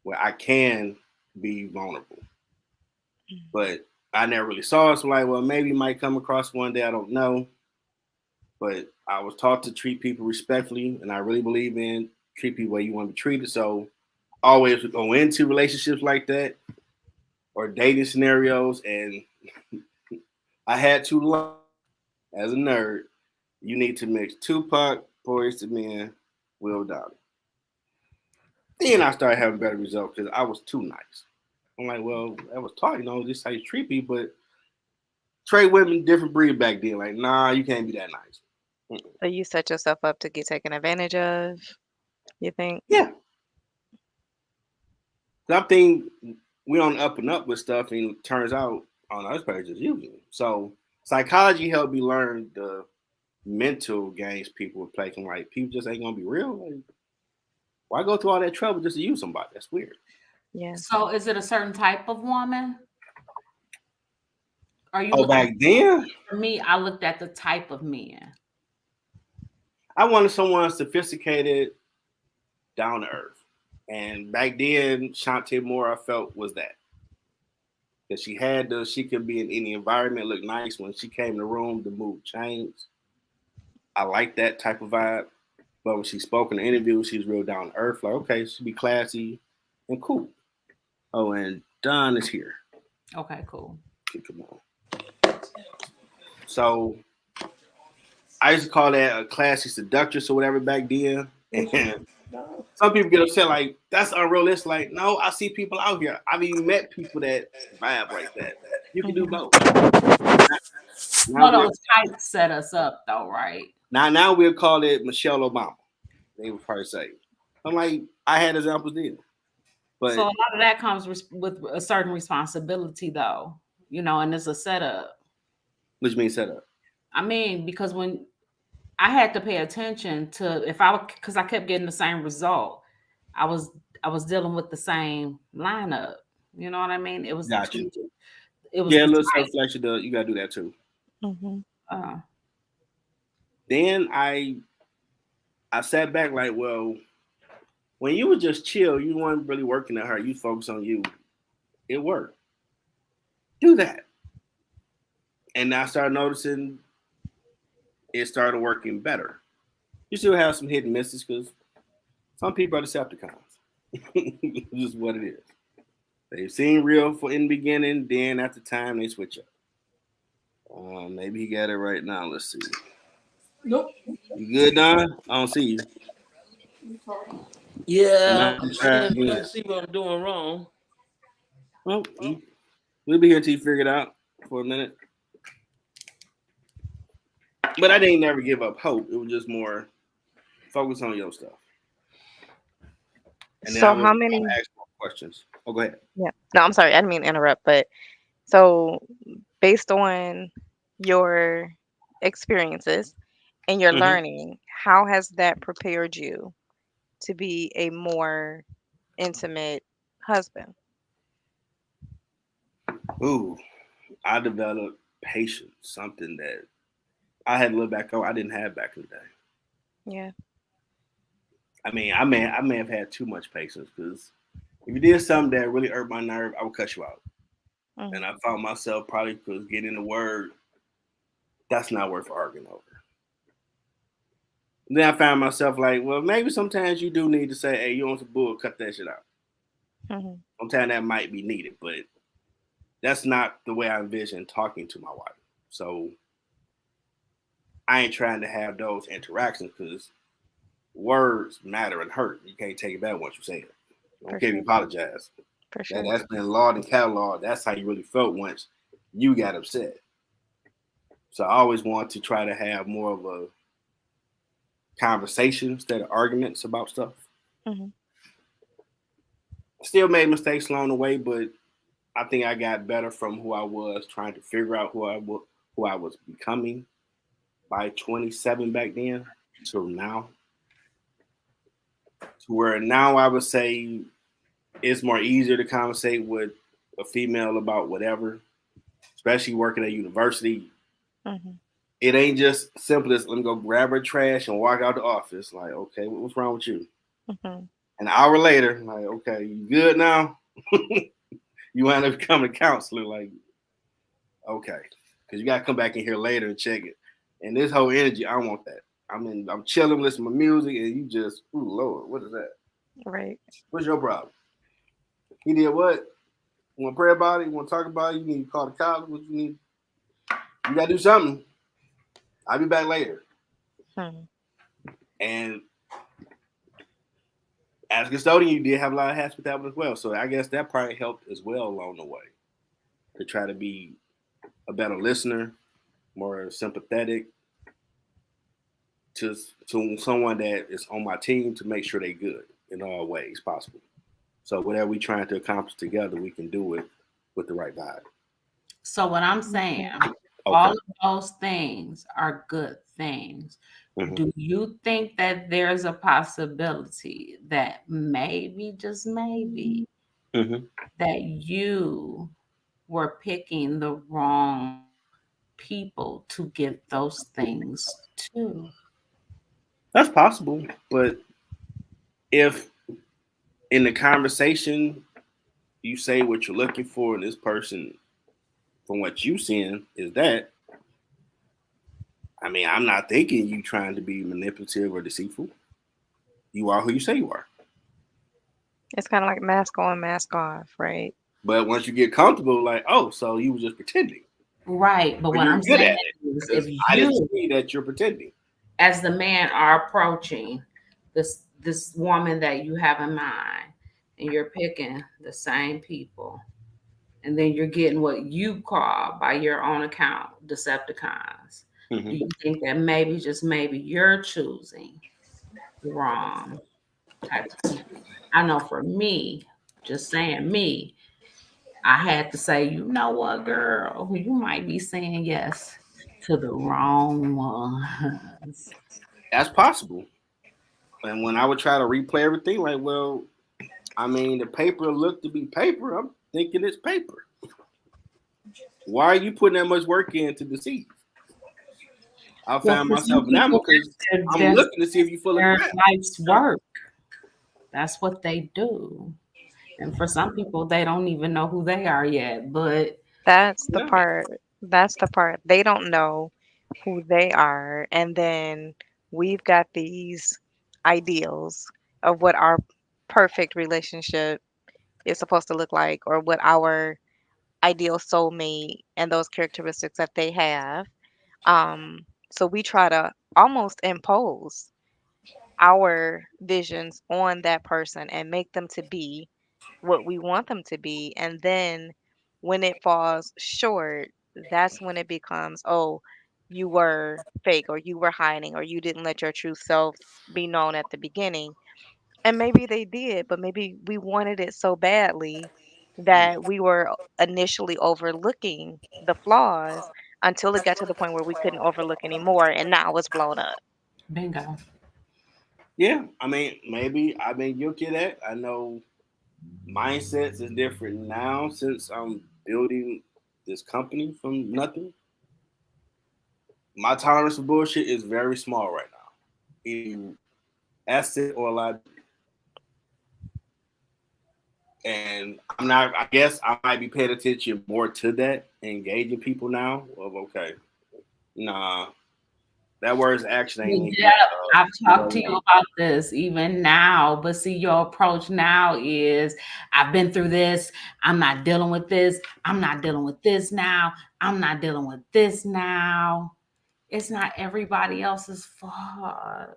Speaker 1: where I can be vulnerable. But I never really saw it. So like, well, maybe might come across one day. I don't know. But I was taught to treat people respectfully, and I really believe in treat people the way you want to be treated. So always go into relationships like that or dating scenarios, and I had to learn as a nerd. You need to mix Tupac, Boyz II Men, Will Downing. Then I started having better results because I was too nice. I'm like, well, I was taught, this is how you treat people, but trade women different breed back then. Like, nah, you can't be that nice. Mm-mm.
Speaker 3: so you set yourself up to get taken advantage of, you think?
Speaker 1: Yeah, 'cause I think we on the up and up with stuff, and it turns out on other pages using it. So psychology helped me learn the mental games people would play. From like people just ain't gonna be real. Like, why go through all that trouble just to use somebody? That's weird.
Speaker 3: Yeah.
Speaker 2: So is it a certain type of woman? Are you
Speaker 1: Oh,
Speaker 2: looking
Speaker 1: back then
Speaker 2: for me? I looked at the type of men.
Speaker 1: I wanted someone sophisticated, down to earth. And back then, Shantae Moore, I felt was that. Because she could be in any environment, look nice. When she came in the room, the mood changed. I like that type of vibe. But when she spoke in the interview, she was real down to earth. Like, okay, she be classy and cool. Oh, and Don is here.
Speaker 2: Okay, cool.
Speaker 1: Okay, come on. So I used to call that a classy seductress or whatever back then. And some people get upset, like, that's unrealistic. Like, no, I see people out here. I've even met people that vibe like that. You can do
Speaker 3: Mhm.
Speaker 1: both. Now
Speaker 2: No,
Speaker 1: we're
Speaker 2: those types set us up though, right?
Speaker 1: now we'll call it Michelle Obama. They would probably say. I'm like, I had examples then.
Speaker 2: So a
Speaker 1: But
Speaker 2: lot of that comes with a certain responsibility, though, and it's a setup.
Speaker 1: which means set up.
Speaker 2: I mean, because when I had to pay attention to if I because I kept getting the same result, I was I was dealing with the same lineup. You know what I mean? It was the
Speaker 1: Got you.
Speaker 2: two. It was
Speaker 1: Yeah, a
Speaker 2: the
Speaker 1: little self
Speaker 2: type.
Speaker 1: reflection. You gotta do that too.
Speaker 3: Mhm.
Speaker 2: Uh,
Speaker 1: Then I sat back like, well, when you were just chill, you weren't really working at her. You focus on you. It worked. Do that. And I started noticing it started working better. You still have some hidden misses because some people are Decepticons. Just what it is. They seem real for in the beginning, then at the time they switch up. Maybe he got it right now. Let's see.
Speaker 4: Nope.
Speaker 1: You good, Don? I don't see you. I
Speaker 4: Yeah,
Speaker 1: might have
Speaker 4: I'm
Speaker 1: to try
Speaker 4: trying
Speaker 1: again.
Speaker 4: to see what I'm doing wrong.
Speaker 1: Well, we'll be here until you figure it out for a minute. But I didn't never give up hope. It was just more focus on your stuff. And then I
Speaker 3: So
Speaker 1: would
Speaker 3: how many?
Speaker 1: ask more questions. Oh, go ahead.
Speaker 3: Yeah. No, I'm sorry. I didn't mean to interrupt, but so based on your experiences and your
Speaker 1: Mm-hmm.
Speaker 3: learning, how has that prepared you to be a more intimate husband?
Speaker 1: Ooh, I developed patience, something that I had to look back on. I didn't have back in the day.
Speaker 3: Yeah.
Speaker 1: I mean, I may have had too much patience because if you did something that really hurt my nerve, I would cut you out. And
Speaker 3: Mhm.
Speaker 1: I found myself probably because getting the word that's not worth arguing over. And then I found myself like, well, maybe sometimes you do need to say, hey, you want some bull, cut that shit out.
Speaker 3: Mhm.
Speaker 1: Sometimes that might be needed, but that's not the way I envision talking to my wife. So I ain't trying to have those interactions because words matter and hurt. You can't take it back once you say it.
Speaker 3: For
Speaker 1: Okay, you
Speaker 3: sure.
Speaker 1: apologize.
Speaker 3: For
Speaker 1: That
Speaker 3: sure.
Speaker 1: that's been law and catalog. That's how you really felt once you got upset. So I always want to try to have more of a conversation instead of arguments about stuff.
Speaker 3: Mhm.
Speaker 1: Still made mistakes along the way, but I think I got better from who I was trying to figure out who I was becoming by 27 back then to now. To where now I would say it's more easier to conversate with a female about whatever, especially working at university.
Speaker 3: Mhm.
Speaker 1: It ain't just simple as let me go grab her trash and walk out the office. Like, okay, what's wrong with you?
Speaker 3: Mhm.
Speaker 1: An hour later, like, okay, you good now? You wind up becoming a counselor. Like, okay, because you got to come back in here later and check it. And this whole energy, I don't want that. I mean, I'm chilling, listening to music, and you just, ooh, Lord, what is that?
Speaker 3: Right.
Speaker 1: What's your problem? He did what? You want to pray about it? You want to talk about it? You need to call the cops? What you need? You got to do something. I'll be back later.
Speaker 3: Mhm.
Speaker 1: And as a custodian, you did have a lot of hats with that one as well. So I guess that probably helped as well along the way to try to be a better listener, more sympathetic to someone that is on my team to make sure they're good in all ways possible. So whatever we're trying to accomplish together, we can do it with the right vibe.
Speaker 2: so what I'm saying,
Speaker 3: Okay.
Speaker 2: all
Speaker 1: Okay.
Speaker 2: of those things are good things.
Speaker 1: Mm-hmm.
Speaker 2: Do you think that there's a possibility that maybe, just maybe,
Speaker 1: Mm-hmm.
Speaker 2: that you were picking the wrong people to get those things to?
Speaker 1: That's possible, but if in the conversation you say what you're looking for, and this person, from what you seeing, is that I mean, I'm not thinking you trying to be manipulative or deceitful. You are who you say you are.
Speaker 3: It's kind of like mask on, mask off, right?
Speaker 1: But once you get comfortable, like, oh, so you were just pretending,
Speaker 2: Right. But
Speaker 1: or
Speaker 2: what
Speaker 1: you're
Speaker 2: I'm
Speaker 1: good
Speaker 2: saying
Speaker 1: at it
Speaker 2: is
Speaker 1: because
Speaker 2: if
Speaker 1: I didn't
Speaker 2: you,
Speaker 1: see that you're pretending.
Speaker 2: as the man, are approaching this woman that you have in mind, and you're picking the same people, and then you're getting what you call by your own account Decepticons. Do
Speaker 1: Hmm.
Speaker 2: you think that maybe, just maybe, you're choosing the wrong type of people? I know for me, just saying me, I had to say, you know what, girl, you might be saying yes to the wrong ones.
Speaker 1: That's possible. And when I would try to replay everything, like, well, I mean, the paper looked to be paper. I'm thinking it's paper. Why are you putting that much work in to deceive? I
Speaker 2: Well,
Speaker 1: found
Speaker 2: for some
Speaker 1: myself now
Speaker 2: people,
Speaker 1: because I'm
Speaker 2: that's
Speaker 1: looking to see if you're full of
Speaker 2: their
Speaker 1: crap.
Speaker 2: life's work. That's what they do. And for some people, they don't even know who they are yet. But
Speaker 3: That's the
Speaker 1: Yeah.
Speaker 3: part. That's the part. They don't know who they are. And then we've got these ideals of what our perfect relationship is supposed to look like, or what our ideal soulmate and those characteristics that they have. So we try to almost impose our visions on that person and make them to be what we want them to be. And then when it falls short, that's when it becomes, oh, you were fake, or you were hiding, or you didn't let your true self be known at the beginning. And maybe they did, but maybe we wanted it so badly that we were initially overlooking the flaws until it got to the point where we couldn't overlook anymore, and now it's blown up.
Speaker 2: bingo.
Speaker 1: Yeah, I mean, maybe I've been guilty of that. I know mindsets is different now since I'm building this company from nothing. My tolerance for bullshit is very small right now. Either asset or liability. And I'm not. I guess I might be paying attention more to that, engaging people now. Of okay, nah, that word's action ain't linking
Speaker 2: Yeah,
Speaker 1: up.
Speaker 2: I've
Speaker 1: You
Speaker 2: talked
Speaker 1: know,
Speaker 2: to you
Speaker 1: yeah.
Speaker 2: about this even now, but see, your approach now is, I've been through this. I'm not dealing with this. I'm not dealing with this now. I'm not dealing with this now. It's not everybody else's fault.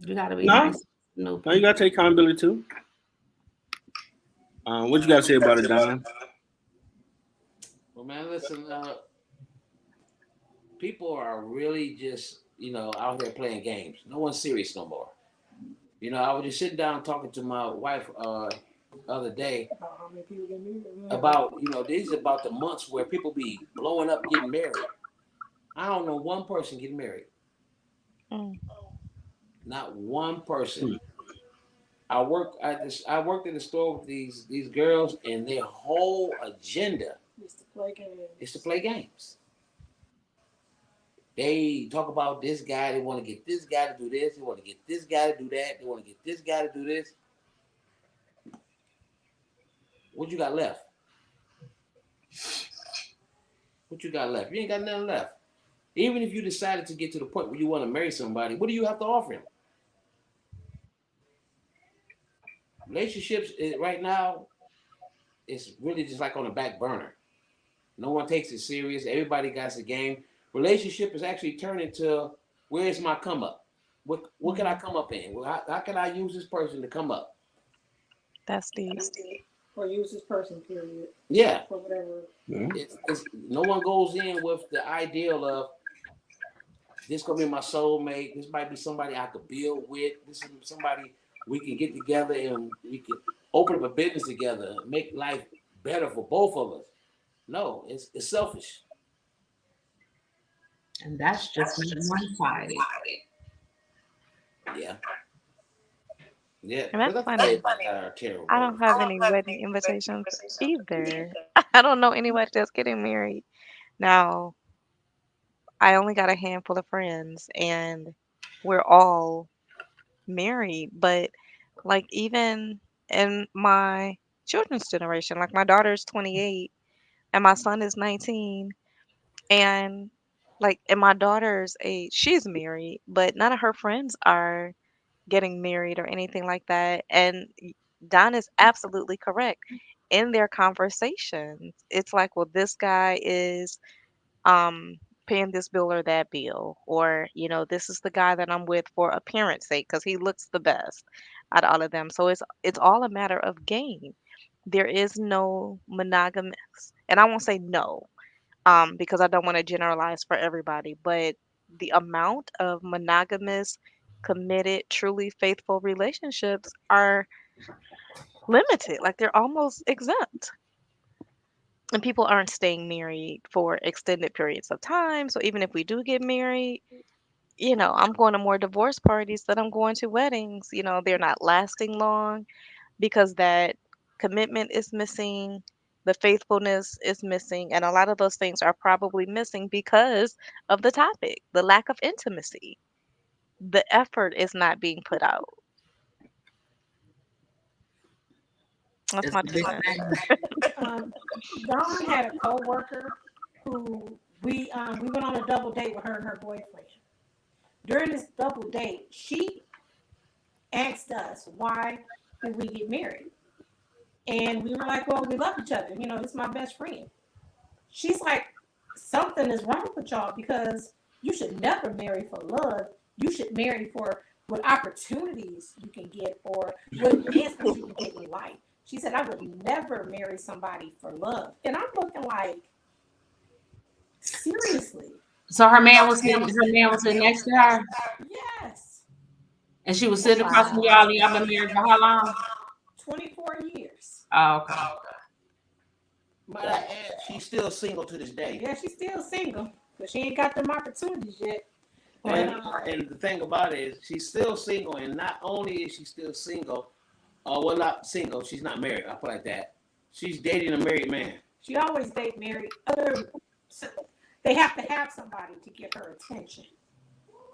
Speaker 2: You got to be
Speaker 1: No,
Speaker 2: nice, Snoopy.
Speaker 1: no, you gotta take accountability too. What you gotta say about it, Don?
Speaker 4: Well, man, listen. People are really just out here playing games. No one's serious no more. I was just sitting down talking to my wife other day about these about the months where people be blowing up getting married. I don't know one person getting married.
Speaker 3: Mm.
Speaker 4: Not one person.
Speaker 1: Hmm.
Speaker 4: I worked in the store with these girls, and their whole agenda is to play games. They talk about this guy. They want to get this guy to do this. They want to get this guy to do that. They want to get this guy to do this. What you got left? What you got left? You ain't got nothing left. Even if you decided to get to the point where you want to marry somebody, what do you have to offer him? Relationships right now, it's really just like on the back burner. No one takes it serious. Everybody got the game. Relationship is actually turning to, where's my come up? What can I come up in? How can I use this person to come up?
Speaker 3: That's deep.
Speaker 4: Or use this person, period. Yeah. For whatever.
Speaker 1: Yeah.
Speaker 4: It's no one goes in with the ideal of, this gonna be my soulmate. This might be somebody I could build with. This is somebody we can get together and we can open up a business together, make life better for both of us. No, it's selfish.
Speaker 2: And that's just one sided.
Speaker 4: Yeah, yeah.
Speaker 3: And
Speaker 4: Because
Speaker 3: that's
Speaker 4: I tell
Speaker 3: funny.
Speaker 4: everybody are
Speaker 3: I
Speaker 4: terrible.
Speaker 3: don't have any wedding invitations either. I don't know anybody that's getting married. Now, I only got a handful of friends, and we're all married. But like, even in my children's generation, like my daughter's 28 and my son is 19, And like in my daughter's age, she's married, but none of her friends are getting married or anything like that. And Don is absolutely correct. In their conversations, it's like, well, this guy is um paying this bill or that bill, or this is the guy that I'm with for appearance sake because he looks the best out of all of them. So it's all a matter of gain. There is no monogamous, and I won't say no, because I don't want to generalize for everybody, but the amount of monogamous, committed, truly faithful relationships are limited. Like they're almost exempt. And people aren't staying married for extended periods of time. So even if we do get married, I'm going to more divorce parties than I'm going to weddings. They're not lasting long because that commitment is missing, the faithfulness is missing, and a lot of those things are probably missing because of the topic, the lack of intimacy. The effort is not being put out. That's
Speaker 2: It's
Speaker 3: my
Speaker 2: a
Speaker 3: two
Speaker 2: big
Speaker 3: cents.
Speaker 2: thing.
Speaker 5: Um, Dawn had a coworker who we went on a double date with her and her boyfriend. During this double date, she asked us why did we get married, and we were like, "Well, we love each other. This is my best friend." She's like, "Something is wrong with y'all because you should never marry for love. You should marry for what opportunities you can get or what advancements you can get in life." She said, "I would never marry somebody for love," and I'm looking like, seriously?
Speaker 2: So her man was sitting next to her,
Speaker 5: Yes,
Speaker 2: and she was sitting across from
Speaker 3: Wow.
Speaker 2: y'all. And y'all been married for how long?
Speaker 5: 24 years.
Speaker 2: Oh, okay.
Speaker 4: Might I add, she's still single to this day.
Speaker 5: Yeah, she's still single, but she ain't got them opportunities yet. But
Speaker 4: And and the thing about it is, she's still single, and not only is she still single, well, not single, she's not married. I put it like that. She's dating a married man.
Speaker 5: she always date married. They have to have somebody to get her attention.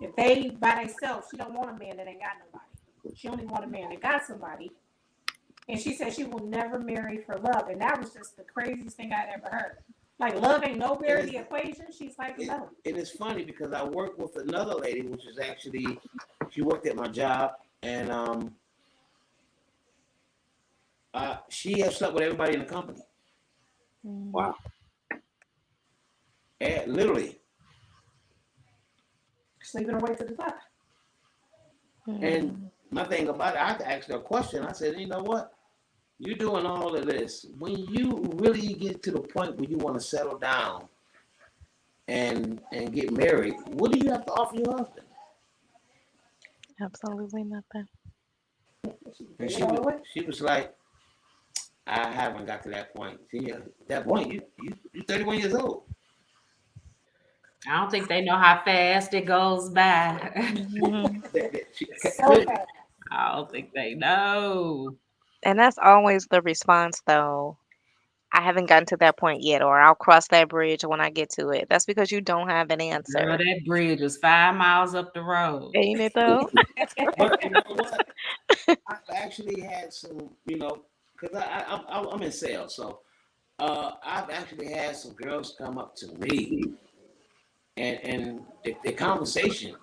Speaker 5: If they by themselves, she don't want a man that ain't got nobody. She only want a man that got somebody. And she said she will never marry for love. And that was just the craziest thing I'd ever heard. Like love ain't nowhere in the equation. She's like, no.
Speaker 4: It is funny because I work with another lady, which is actually, she worked at my job, and she has slept with everybody in the company.
Speaker 1: Wow.
Speaker 4: And literally.
Speaker 5: Sleeping her way to the top.
Speaker 4: And my thing about it, I had to ask her a question. I said, you know what? You're doing all of this. When you really get to the point where you want to settle down and get married, what do you have to offer your husband?
Speaker 3: Absolutely nothing.
Speaker 4: And she was like, I haven't got to that point. See, at that point, you're 31 years old.
Speaker 2: I don't think they know how fast it goes by.
Speaker 3: Mhm.
Speaker 5: So bad.
Speaker 2: I don't think they know.
Speaker 3: And that's always the response, though. I haven't gotten to that point yet, or I'll cross that bridge when I get to it. That's because you don't have an
Speaker 2: Girl,
Speaker 3: answer.
Speaker 2: that bridge is 5 miles up the road.
Speaker 3: Ain't it though?
Speaker 4: But you know what? I've actually had some, because I'm in sales, so I've actually had some girls come up to me, and the conversation,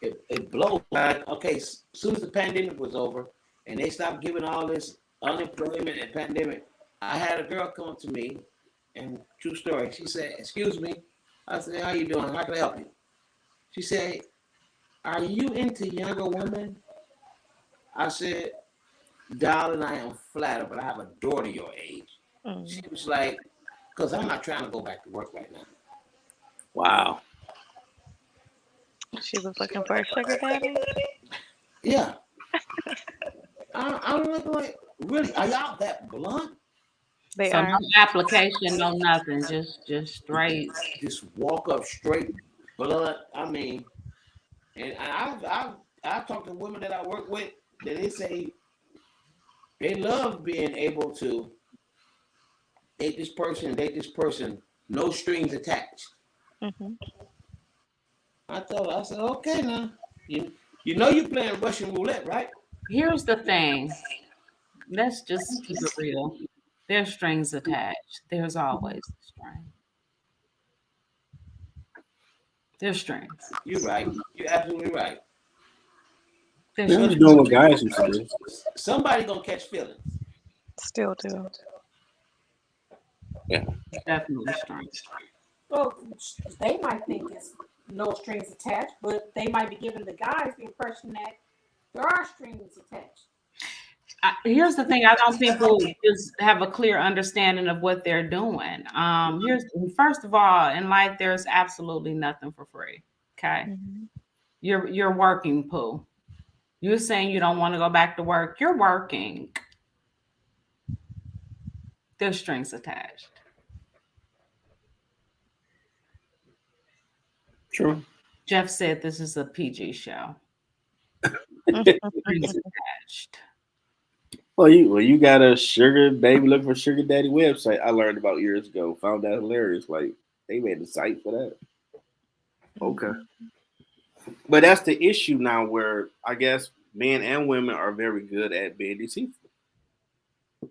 Speaker 4: it blows. Like, okay, as soon as the pandemic was over, and they stopped giving all this unemployment and pandemic, I had a girl come up to me, and true story, she said, "Excuse me." I said, "How you doing? How can I help you?" She said, "Are you into younger women?" I said, "Darling, I am flattered, but I have a daughter your age." She
Speaker 3: Mm.
Speaker 4: was like, "Because I'm not trying to go back to work right now."
Speaker 1: Wow.
Speaker 3: She was looking for a sugar daddy.
Speaker 4: Yeah. I'm looking like, really? Are y'all that blunt?
Speaker 3: They
Speaker 2: So no
Speaker 3: are.
Speaker 2: application, no nothing, just straight.
Speaker 4: Just walk up straight blunt. I mean, and I've talked to women that I work with that they say they love being able to date this person, no strings attached.
Speaker 3: Hmm.
Speaker 4: I told her, I said, okay now. You know you playing Russian roulette, right?
Speaker 2: Here's the thing. Let's just keep it real. There's strings attached. There's always a string. They're strings.
Speaker 4: You're right. You're absolutely right.
Speaker 2: They're
Speaker 1: Yeah, I'm
Speaker 2: strings.
Speaker 1: just doing what guys used to do.
Speaker 4: Somebody gonna catch feelings.
Speaker 3: Still do.
Speaker 1: Yeah,
Speaker 2: Definitely strings.
Speaker 5: Well, they might think it's no strings attached, but they might be giving the guys the impression that there are strings attached.
Speaker 2: Here's the thing: I don't people just have a clear understanding of what they're doing. Here's first of all, in life, there's absolutely nothing for free. Okay,
Speaker 3: Mhm.
Speaker 2: you're working, Pooh. You're saying you don't want to go back to work. You're working. There's strings attached.
Speaker 1: true.
Speaker 2: Jeff said this is a PG show. Strings attached.
Speaker 1: Well, you got a sugar baby looking for sugar daddy website I learned about years ago. Found that hilarious. Like they made a site for that. Okay,
Speaker 3: Mhm.
Speaker 1: but that's the issue now, where I guess men and women are very good at being deceitful.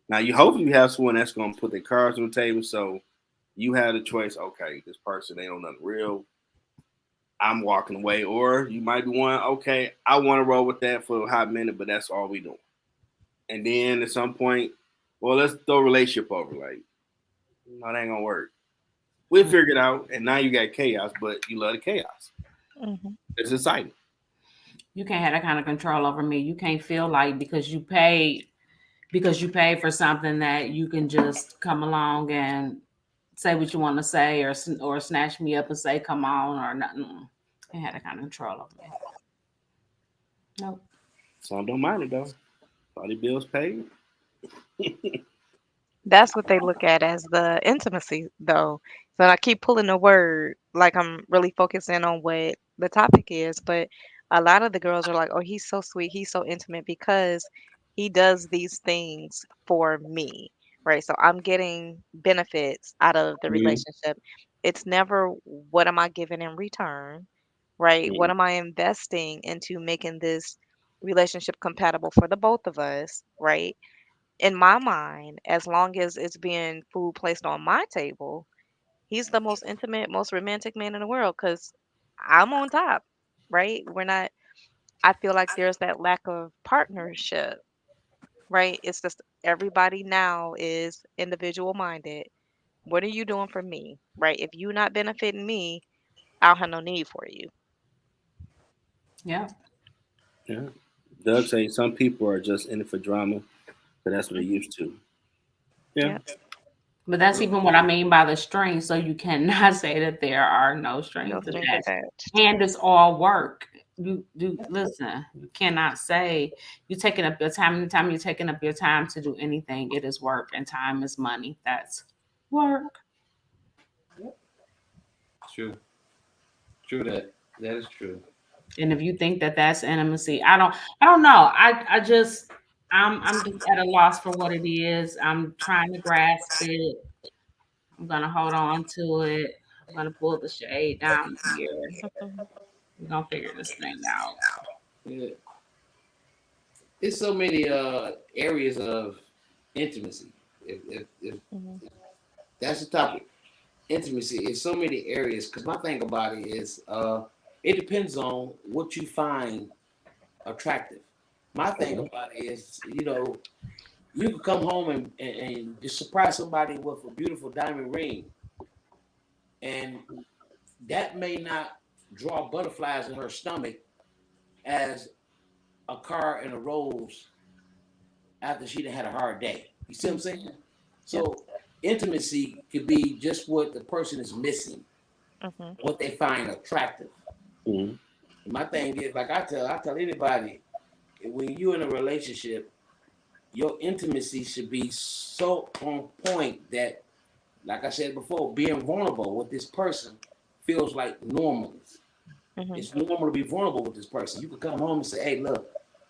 Speaker 1: Now you hopefully you have someone that's going to put their cards on the table, so you have the choice. Okay, this person ain't on nothing real. I'm walking away, or you might be one. Okay, I want to roll with that for a hot minute, but that's all we doing. And then at some point, well, let's throw a relationship over. Like, no, that ain't gonna work. We figured it out, and now you got chaos, but you love the chaos.
Speaker 3: Mhm.
Speaker 1: It's exciting.
Speaker 2: You can't have that kind of control over me. You can't feel like because you paid for something that you can just come along and say what you want to say or snatch me up and say come on or nothing. Can't have that kind of control over me. Nope.
Speaker 1: Some don't mind it though. All the bills paid.
Speaker 3: That's what they look at as the intimacy, though. So I keep pulling the word, like I'm really focusing on what the topic is. But a lot of the girls are like, oh, he's so sweet, he's so intimate because he does these things for me, right? So I'm getting benefits out of the
Speaker 1: Mm-hmm.
Speaker 3: relationship. It's never what am I giving in return, right? What am I investing into making this relationship compatible for the both of us, right? In my mind, as long as it's being food placed on my table, he's the most intimate, most romantic man in the world because I'm on top, right? We're not, I feel like there's that lack of partnership, right? It's just everybody now is individual minded. What are you doing for me, right? If you're not benefiting me, I don't have no need for you.
Speaker 2: Yeah.
Speaker 1: Yeah. Doug saying some people are just in it for drama, but that's what they're
Speaker 3: Hmm.
Speaker 1: used to. Yeah.
Speaker 3: Yep.
Speaker 2: But that's even what I mean by the strings. So you cannot say that there are no
Speaker 3: No
Speaker 2: strings
Speaker 3: strings
Speaker 2: attached.
Speaker 3: attached.
Speaker 2: And it's all work. You do listen, you cannot say you're taking up your time. Anytime you're taking up your time to do anything, it is work and time is money. That's work.
Speaker 4: True. True that. That is true.
Speaker 2: And if you think that that's intimacy, I don't know. I'm just at a loss for what it is. I'm trying to grasp it. I'm gonna hold on to it. I'm gonna pull the shade down here.
Speaker 3: Mhm.
Speaker 2: We're gonna figure this thing out.
Speaker 4: Yeah. There's so many areas of intimacy. If
Speaker 3: Mhm.
Speaker 4: that's the topic, intimacy is so many areas. Because my thing about it is, it depends on what you find attractive. My thing
Speaker 1: Okay.
Speaker 4: about it is, you could come home and just surprise somebody with a beautiful diamond ring, and that may not draw butterflies in her stomach as a car and a rose after she done had a hard day. You see what I'm saying?
Speaker 3: Yep.
Speaker 4: So intimacy could be just what the person is missing,
Speaker 3: Mhm.
Speaker 4: what they find attractive.
Speaker 1: Mm-hmm.
Speaker 4: My thing is, like I tell anybody, when you're in a relationship, your intimacy should be so on point that, like I said before, being vulnerable with this person feels like normal.
Speaker 3: Mhm.
Speaker 4: It's normal to be vulnerable with this person. You could come home and say, "Hey, look,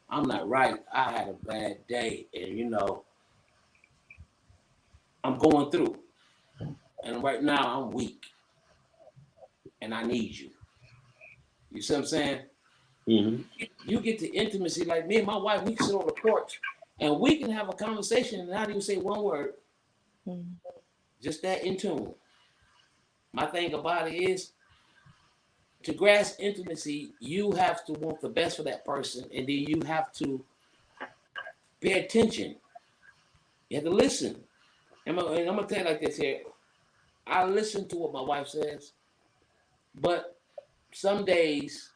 Speaker 4: I'm not right. I had a bad day, and I'm going through, and right now I'm weak, and I need you." You see what I'm saying?
Speaker 1: Mm-hmm.
Speaker 4: You get to intimacy like me and my wife. We can sit on the porch, and we can have a conversation and not even say one word,
Speaker 3: Mhm.
Speaker 4: just that in tune. My thing about it is, to grasp intimacy, you have to want the best for that person, and then you have to pay attention. You have to listen. And I'm gonna tell you like this here. I listen to what my wife says, but some days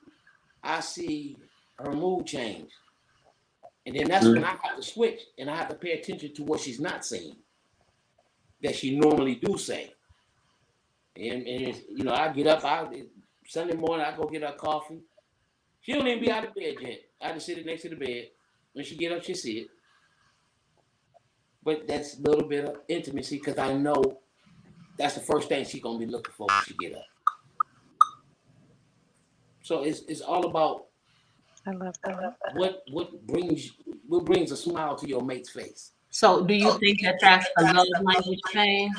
Speaker 4: I see her mood change, and then that's when I have to switch, and I have to pay attention to what she's not saying that she normally do say. And I get up. Sunday morning I go get her coffee. She don't even be out of bed yet. I just sit it next to the bed. When she get up, she see it. But that's a little bit of intimacy because I know that's the first thing she's gonna be looking for when she get up. So it's all about
Speaker 3: I love that.
Speaker 4: what brings a smile to your mate's face.
Speaker 2: So, do you think that that's a love language thing?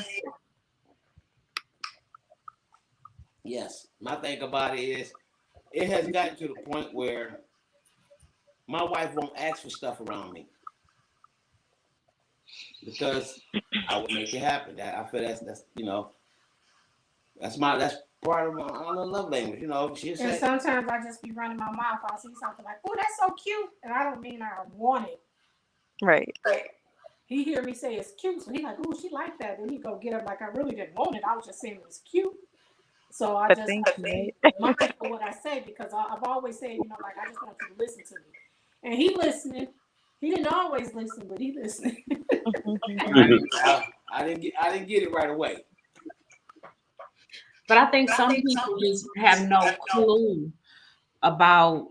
Speaker 4: Yes, my thing about it is it has gotten to the point where my wife won't ask for stuff around me because I would make it happen. I feel that's part of my love language. She
Speaker 5: And
Speaker 4: said,
Speaker 5: sometimes I just be running my mouth. I'll see something like, "Oh, that's so cute," and I don't mean I want it.
Speaker 3: Right.
Speaker 5: He hear me say it's cute, so he like, "Oh, she like that." Then he go get up like I really didn't want it. I was just saying it was cute. So I
Speaker 3: But
Speaker 5: just
Speaker 3: thank you,
Speaker 5: be
Speaker 3: right?
Speaker 5: mindful what I say because I've always said, like I just want you to listen to me. And he listening. He didn't always listen, but he listening.
Speaker 4: I didn't get it right away.
Speaker 2: But I think some people just have no clue about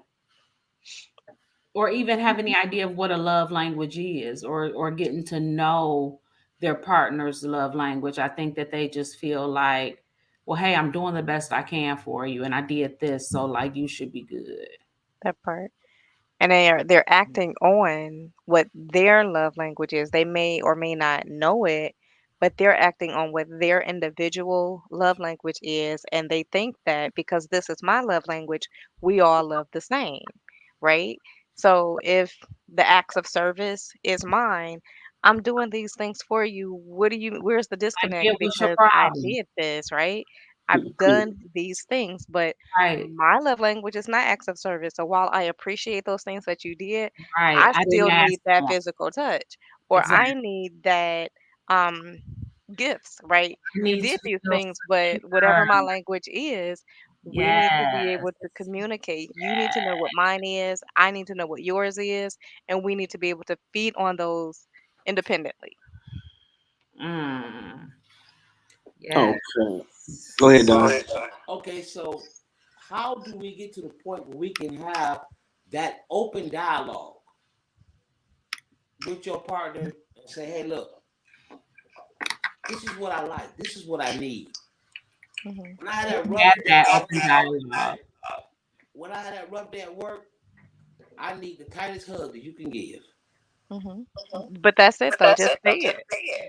Speaker 2: or even have any idea of what a love language is or getting to know their partner's love language. I think that they just feel like, well, hey, I'm doing the best I can for you and I did this, so like you should be good.
Speaker 3: That part. And they're acting on what their love language is. They may or may not know it, but they're acting on what their individual love language is, and they think that because this is my love language, we all love the same, right? So if the acts of service is mine, I'm doing these things for you. Where's the
Speaker 2: I
Speaker 3: disconnect?
Speaker 2: get what's your
Speaker 3: Because I
Speaker 2: problem.
Speaker 3: did this, right? I've done these things, but
Speaker 2: Right,
Speaker 3: my love language is not acts of service. So while I appreciate those things that you did,
Speaker 2: right.
Speaker 3: I
Speaker 2: I didn't
Speaker 3: still
Speaker 2: ask
Speaker 3: need that
Speaker 2: for 'em.
Speaker 3: physical touch, or I
Speaker 2: Exactly.
Speaker 3: need that um gifts, right?
Speaker 2: I
Speaker 3: You
Speaker 2: need
Speaker 3: did
Speaker 2: to
Speaker 3: these
Speaker 2: feel
Speaker 3: things, but whatever
Speaker 2: secure.
Speaker 3: my language is, we need to be
Speaker 2: Yes.
Speaker 3: able to communicate. You need to know what mine is, I need to know what yours is, and we need to be able to feed on those independently.
Speaker 2: Mm, yes.
Speaker 1: Okay. Go ahead, Don.
Speaker 4: Okay, so how do we get to the point where we can have that open dialogue with your partner and say, hey, look, this is what I like. This is what I need.
Speaker 3: Hmm.
Speaker 4: When I had that rough
Speaker 2: Have
Speaker 4: day,
Speaker 2: that open dialogue.
Speaker 4: when I had that rough day at work, I need the tightest hug that you can give.
Speaker 3: Hmm. But that's it, though. Just say it.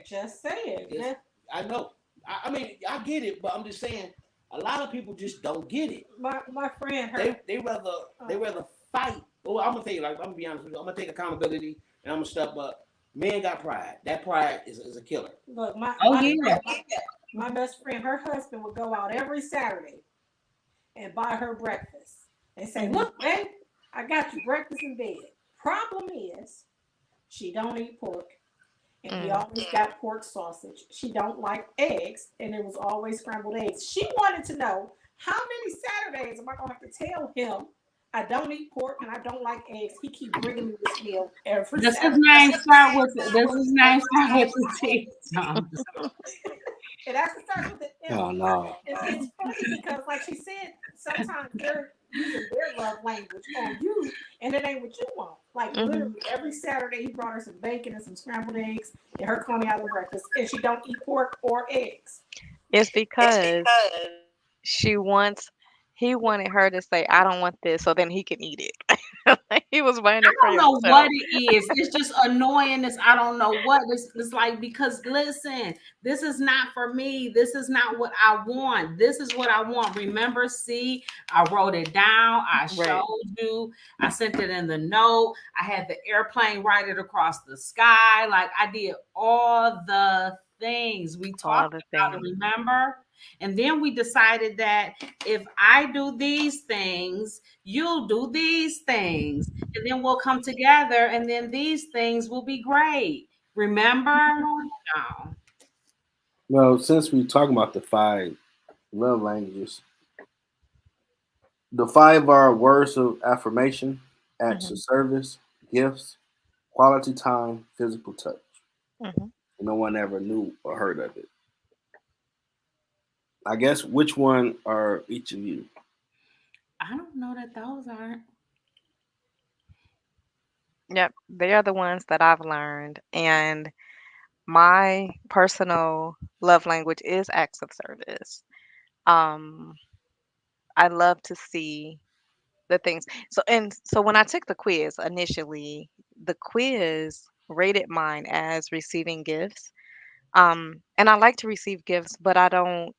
Speaker 5: Just say it.
Speaker 4: Yes, I know. I mean, I get it, but I'm just saying, a lot of people just don't get it.
Speaker 5: My friend,
Speaker 4: They rather fight. Well, I'm gonna tell you, like I'm gonna be honest with you. I'm gonna take accountability and I'm gonna step up. Men got pride. That pride is a killer.
Speaker 5: look,
Speaker 2: Oh yeah.
Speaker 5: my best friend, her husband would go out every Saturday and buy her breakfast and say,
Speaker 3: Hmm.
Speaker 5: "Look, babe, I got you breakfast in bed." Problem is, she don't eat pork, and he
Speaker 3: Mm.
Speaker 5: always got pork sausage. She don't like eggs, and it was always scrambled eggs. She wanted to know how many Saturdays am I gonna have to tell him I don't eat pork and I don't like eggs. He keep bringing me this meal every
Speaker 2: Does his
Speaker 5: Saturday.
Speaker 2: name start with the T? No.
Speaker 5: It actually starts with an M.
Speaker 1: Oh no.
Speaker 5: And it's funny because, like she said, sometimes they're using their love language on you, and it ain't what you want. Like
Speaker 3: Hmm.
Speaker 5: literally every Saturday, he brought her some bacon and some scrambled eggs, and her Coney Island breakfast, and she don't eat pork or eggs.
Speaker 3: It's because she wants he wanted her to say, "I don't want this," so then he can eat it. Like, he was buying
Speaker 2: I
Speaker 3: it for
Speaker 2: don't know what
Speaker 3: himself.
Speaker 2: it is. It's just annoying. I don't know what. It's like, because listen, this is not for me. This is not what I want. This is what I want. Remember, see, I wrote it down. I
Speaker 3: Right.
Speaker 2: showed you. I sent it in the note. I had the airplane write it across the sky. Like I did all the things we
Speaker 3: All
Speaker 2: talked
Speaker 3: the
Speaker 2: about it,
Speaker 3: things.
Speaker 2: remember? And then we decided that if I do these things, you'll do these things. And then we'll come together and then these things will be great. Remember? No.
Speaker 1: Well, since we're talking about the five love languages, the five are words of affirmation, acts of
Speaker 3: Mhm.
Speaker 1: service, gifts, quality time, physical touch.
Speaker 3: Mhm.
Speaker 1: No one ever knew or heard of it. I guess which one are each of you?
Speaker 2: I don't know that those aren't.
Speaker 3: Yep, they are the ones that I've learned, and my personal love language is acts of service. Um, I love to see the things. So when I took the quiz initially, the quiz rated mine as receiving gifts. And I like to receive gifts, but I don't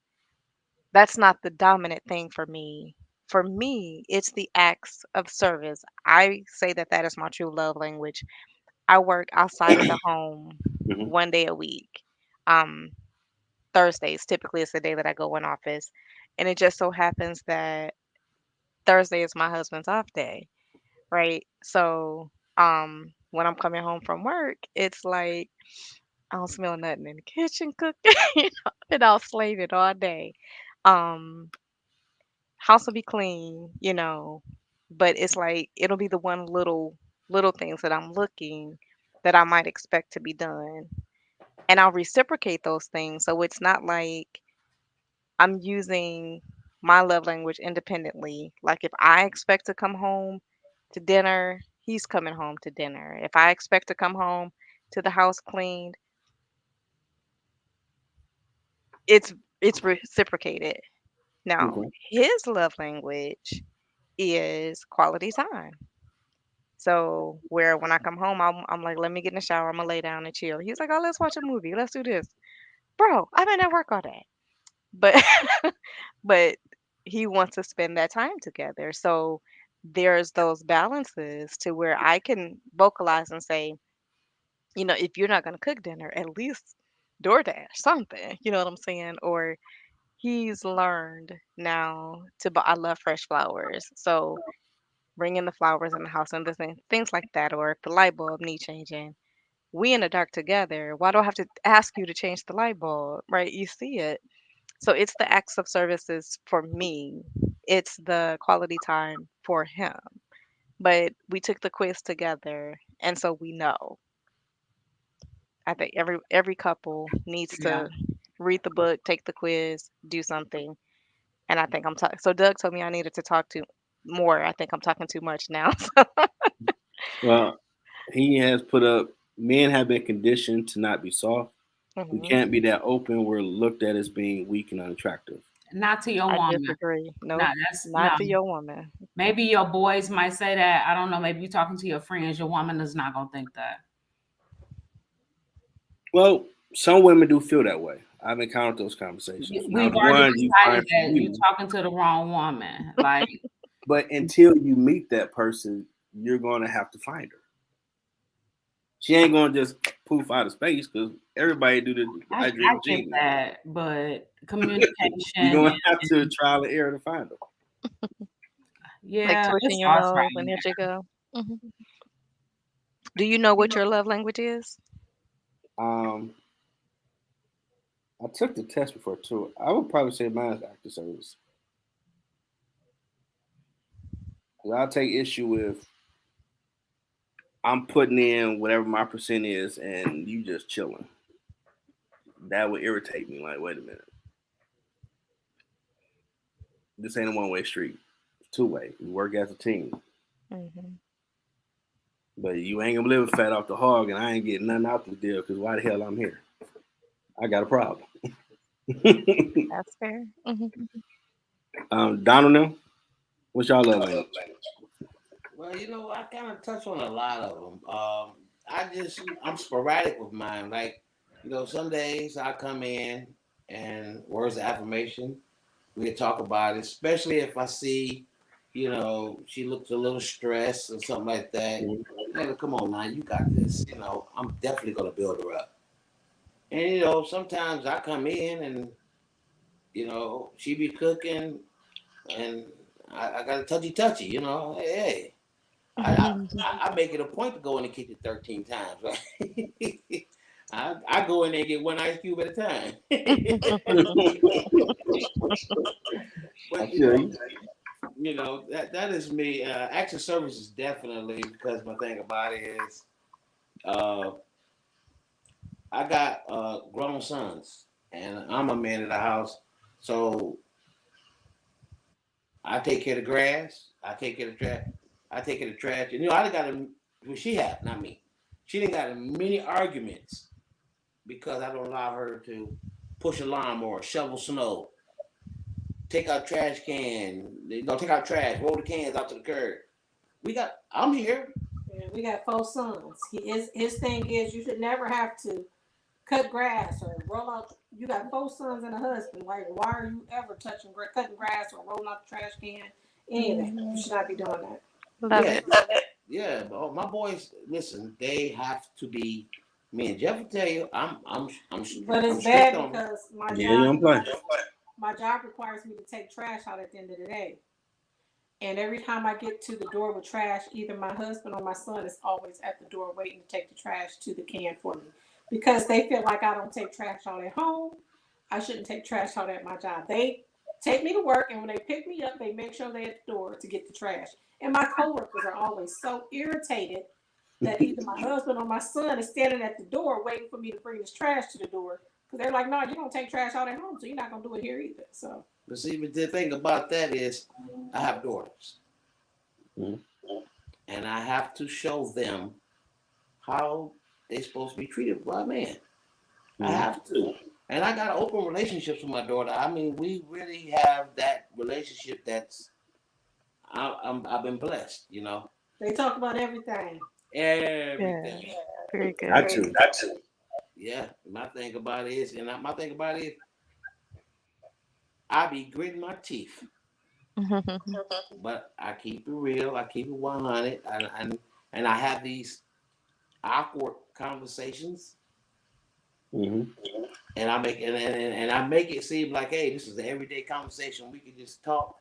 Speaker 3: that's not the dominant thing for me. For me, it's the acts of service. I say that that is my true love language. I work outside of the home
Speaker 1: Hmm.
Speaker 3: 1 day a week. Um, Thursdays typically is the day that I go in office, and it just so happens that Thursday is my husband's off day, right? So, when I'm coming home from work, it's like I don't smell nothing in the kitchen cooking, and I'll slave it all day. Um, House will be clean, but it's like it'll be the one little things that I'm looking that I might expect to be done. And I'll reciprocate those things. So it's not like I'm using my love language independently. Like if I expect to come home to dinner, he's coming home to dinner. If I expect to come home to the house cleaned, it's it's reciprocated. Now,
Speaker 1: Okay.
Speaker 3: his love language is quality time. So where when I come home, I'm like, let me get in the shower. I'm gonna lay down and chill. He's like, oh, let's watch a movie. Let's do this, bro. I've been at work all day, but but he wants to spend that time together. So there's those balances to where I can vocalize and say, if you're not gonna cook dinner, at least DoorDash something. You know what I'm saying? Or he's learned now to. I love fresh flowers, so bringing the flowers in the house and things like that, or if the light bulb need changing, we in the dark together. Why do I have to ask you to change the light bulb? Right? You see it. So it's the acts of services for me. It's the quality time for him. But we took the quiz together, and so we know. I think every couple needs
Speaker 2: Yeah.
Speaker 3: to read the book, take the quiz, do something. And I think I'm talking. So Doug told me I needed to talk to more. I think I'm talking too much now.
Speaker 1: Well, he has put up. Men have been conditioned to not be soft. We
Speaker 3: Mhm.
Speaker 1: can't be that open. We're looked at as being weak and unattractive.
Speaker 2: Not to your
Speaker 3: I
Speaker 2: woman.
Speaker 3: disagree.
Speaker 2: No,
Speaker 3: Nope,
Speaker 2: that's no.
Speaker 3: not to your woman.
Speaker 2: Maybe your boys might say that. I don't know. Maybe you're talking to your friends. Your woman is not gonna think that.
Speaker 1: Well, some women do feel that way. I've encountered those conversations. Now,
Speaker 2: We've
Speaker 1: the
Speaker 2: already
Speaker 1: one you
Speaker 2: decided
Speaker 1: find for
Speaker 2: that you're
Speaker 1: you,
Speaker 2: talking to the wrong woman. Like,
Speaker 1: but until you meet that person, you're going to have to find her. She ain't going to just poof out of space because everybody do the I dream
Speaker 2: I
Speaker 1: of
Speaker 2: get
Speaker 1: Jeannie.
Speaker 2: that, but
Speaker 1: You're
Speaker 2: communication
Speaker 1: going to have to
Speaker 2: and
Speaker 1: trial and error to find her.
Speaker 3: Like
Speaker 2: yeah,
Speaker 3: twitching
Speaker 2: it's
Speaker 3: your
Speaker 2: us
Speaker 3: nose
Speaker 2: right
Speaker 3: and here
Speaker 2: now.
Speaker 3: you go. Mhm. Do you know what your love language is?
Speaker 1: Um, I took the test before too. I would probably say mine is active service. 'Cause I take issue with I'm putting in whatever my percent is, and you just chilling. That would irritate me. Like, wait a minute, this ain't a one way street. It's two way. We work as a team.
Speaker 3: Hmm.
Speaker 1: But you ain't gonna live fat off the hog, and I ain't getting nothing out the deal because why the hell I'm here? I got a problem.
Speaker 3: That's fair. Hmm.
Speaker 1: Donald, now, what's y'all love language?
Speaker 4: Well, I kind of touch on a lot of them. I'm sporadic with mine. Like, some days I come in and words of affirmation. We talk about it, especially if I see, she looks a little stressed or something like that. Hey, come on, man, you got this. I'm definitely gonna build her up. And sometimes I come in and She be cooking, and I got a touchy. Hey, I make it a point to go in the kitchen 13 times, right? I go in there and get one ice cube at a time.
Speaker 1: I
Speaker 4: But
Speaker 1: feel you.
Speaker 4: that is me. Acts of service is definitely, because my thing about it is, uh, I got grown sons, and I'm a man of the house, so I take care of the grass. I take care of the trash. I take care of the trash. And I got well, she had, not me. She didn't got many arguments because I don't allow her to push a lawnmower, shovel snow, take out trash can, take out trash, roll the cans out to the curb. I'm here.
Speaker 5: Yeah, we got 4 sons. His thing is you should never have to cut grass or roll out. You got 4 sons and a husband. Like, why are you ever cutting grass or rolling out the trash can? Any of that. You should not be doing that.
Speaker 3: Love
Speaker 4: Yeah,
Speaker 3: it.
Speaker 4: yeah. But my boys, listen, they have to be. Me and Jeff will tell you,
Speaker 5: But
Speaker 4: I'm
Speaker 5: it's
Speaker 4: strict
Speaker 5: bad
Speaker 4: on.
Speaker 5: because
Speaker 1: Yeah, you don't play.
Speaker 5: my job requires me to take trash out at the end of the day. And every time I get to the door with trash, either my husband or my son is always at the door waiting to take the trash to the can for me. Because they feel like I don't take trash out at home. I shouldn't take trash out at my job. They take me to work, and when they pick me up, they make sure they're at the door to get the trash. And my coworkers are always so irritated that either my husband or my son is standing at the door waiting for me to bring this trash to the door. Because they're like, no, you don't take trash out at home, so you're not going to do it here either. So,
Speaker 4: But see, but the thing about that is, I have daughters,
Speaker 1: Mhm.
Speaker 4: and I have to show them how they're supposed to be treated by a man. I
Speaker 1: Mhm.
Speaker 4: have to. And I got open relationships with my daughter. I mean, we really have that relationship that's I've been blessed.
Speaker 5: they talk about everything.
Speaker 3: Yeah.
Speaker 4: Everything.
Speaker 3: Very good.
Speaker 1: Got to.
Speaker 4: Yeah. My thing about it is, I be gritting my teeth, but I keep it real. I keep it 100, and I have these awkward conversations,
Speaker 1: Hmm.
Speaker 4: and I make it seem like, hey, this is an everyday conversation. We can just talk.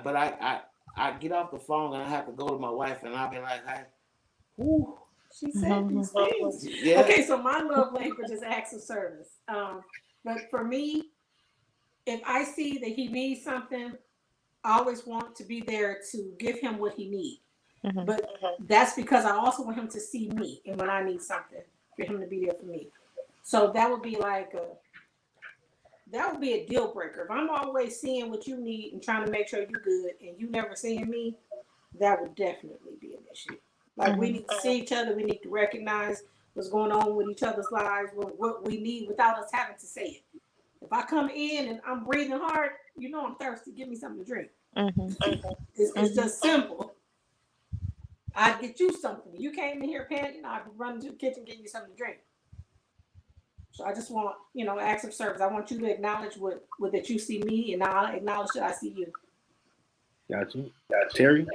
Speaker 4: But I get off the phone and I have to go to my wife and I'll be like, hey, whew,
Speaker 5: She said these things.
Speaker 4: yeah.
Speaker 5: Okay, so my love language is acts of service. But for me, if I see that he needs something, I always want to be there to give him what he needs. But that's because I also want him to see me, and when I need something, for him to be there for me. So that would be a deal breaker. If I'm always seeing what you need and trying to make sure you're good, and you never seeing me, that would definitely be an issue. Like, we need to see each other. We need to recognize what's going on with each other's lives, what we need without us having to say it. If I come in and I'm breathing hard, you know I'm thirsty. Give me something to drink. It's just simple. I'd get you something. You came in here panting, I'd run to the kitchen, get you something to drink. So I just want, acts of service. I want you to acknowledge what that you see me, and I'll acknowledge that I see you.
Speaker 1: Got you. Terry?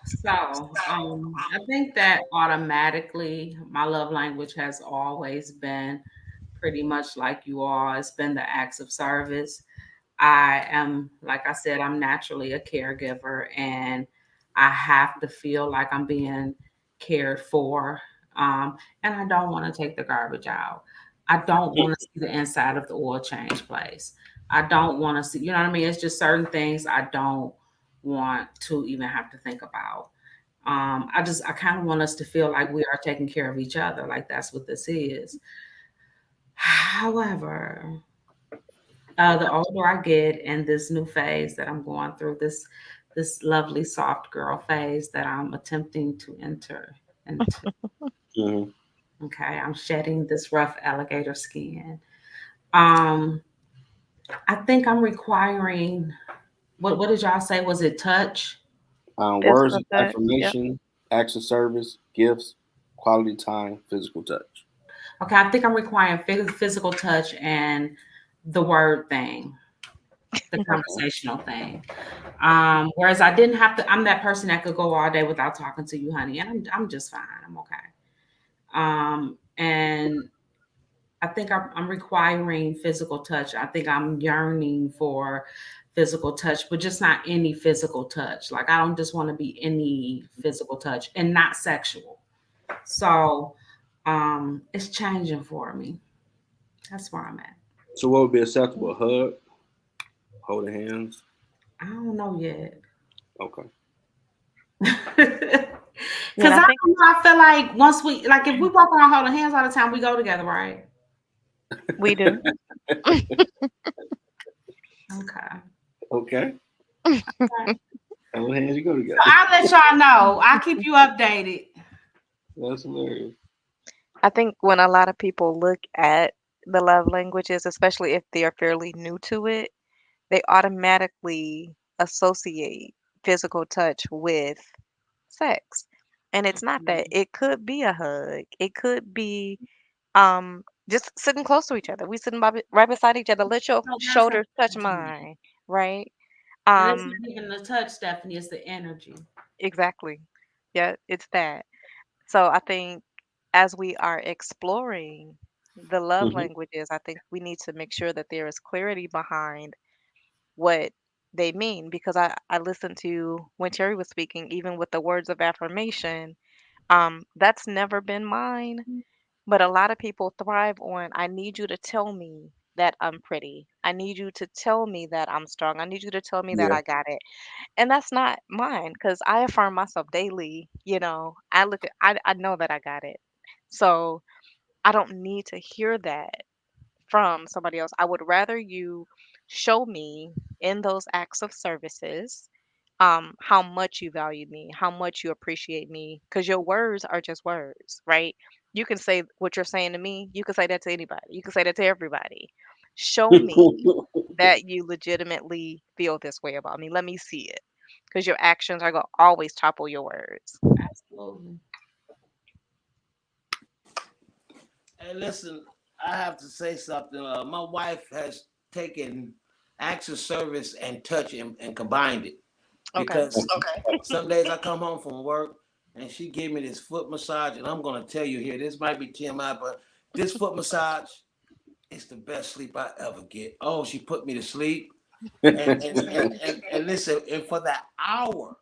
Speaker 2: So, I think that automatically my love language has always been pretty much like you all. It's been the acts of service. I am, like I said, I'm naturally a caregiver, and I have to feel like I'm being cared for. And I don't want to take the garbage out. I don't want to see the inside of the oil change place. I don't want to see, you know what I mean? It's just certain things I don't want to even have to think about. I kind of want us to feel like we are taking care of each other, like that's what this is. However, the older I get in this new phase that I'm going through, this lovely soft girl phase that I'm attempting to enter into.
Speaker 1: Hmm.
Speaker 2: Okay, I'm shedding this rough alligator skin. Um, I think I'm requiring what did y'all say? Was it touch?
Speaker 1: Words
Speaker 3: Physical
Speaker 1: of
Speaker 3: touch. Yep.
Speaker 1: affirmation, acts of service, gifts, quality time, physical touch.
Speaker 2: Okay, I think I'm requiring physical touch and the word thing, the
Speaker 1: Okay.
Speaker 2: conversational thing. Whereas I didn't have to, I'm that person that could go all day without talking to you, honey, and I'm just fine. I'm okay. And I think I'm requiring physical touch. I think I'm yearning for physical touch, but just not any physical touch. Like I don't just want to be any physical touch and not sexual. So it's changing for me. That's where I'm at.
Speaker 1: So what would be acceptable? A hug, holding hands.
Speaker 2: I don't know yet.
Speaker 1: Okay.
Speaker 2: Cause
Speaker 3: Yeah,
Speaker 2: I
Speaker 3: I think
Speaker 2: don't know, I feel like once we like if we walk around holding hands all the time, we go together, right?
Speaker 3: we do.
Speaker 2: Okay.
Speaker 1: Okay.
Speaker 2: Right.
Speaker 1: Holding hands, you go
Speaker 2: So
Speaker 1: together.
Speaker 2: I'll let y'all know. I'll keep you updated.
Speaker 1: That's hilarious.
Speaker 3: I think when a lot of people look at the love languages, especially if they are fairly new to it, they automatically associate physical touch with sex. And it's not that. It could be a hug. It could be just sitting close to each other. We sitting right beside each other. Let your
Speaker 2: No, that's what
Speaker 3: shoulders touch
Speaker 2: I'm saying.
Speaker 3: mine, right?
Speaker 2: And it's
Speaker 3: Um
Speaker 2: not even the touch, Stephanie, it's the energy.
Speaker 3: exactly. Yeah, it's that. So I think as we are exploring the love
Speaker 1: Hmm.
Speaker 3: languages, I think we need to make sure that there is clarity behind what they mean because I listened to when Terry was speaking, even with the words of affirmation, that's never been mine. But a lot of people thrive on, I need you to tell me that I'm pretty. I need you to tell me that I'm strong. I need you to tell me that
Speaker 1: Yeah.
Speaker 3: I got it. And that's not mine because I affirm myself daily. I look at, I know that I got it. So I don't need to hear that from somebody else. I would rather you show me in those acts of services how much you value me, how much you appreciate me, because your words are just words, right? You can say what you're saying to me, you can say that to anybody, you can say that to everybody. Show me that you legitimately feel this way about me. Let me see it. Because your actions are going to always topple your words.
Speaker 2: Absolutely.
Speaker 4: Hey, listen, I have to say something. My wife has taken acts of service and touch and combined it
Speaker 3: Okay.
Speaker 4: because some days I come home from work and she gave me this foot massage, and I'm gonna tell you here, this might be TMI, but this foot massage is the best sleep I ever get. Oh, she put me to sleep, and listen, and for that hour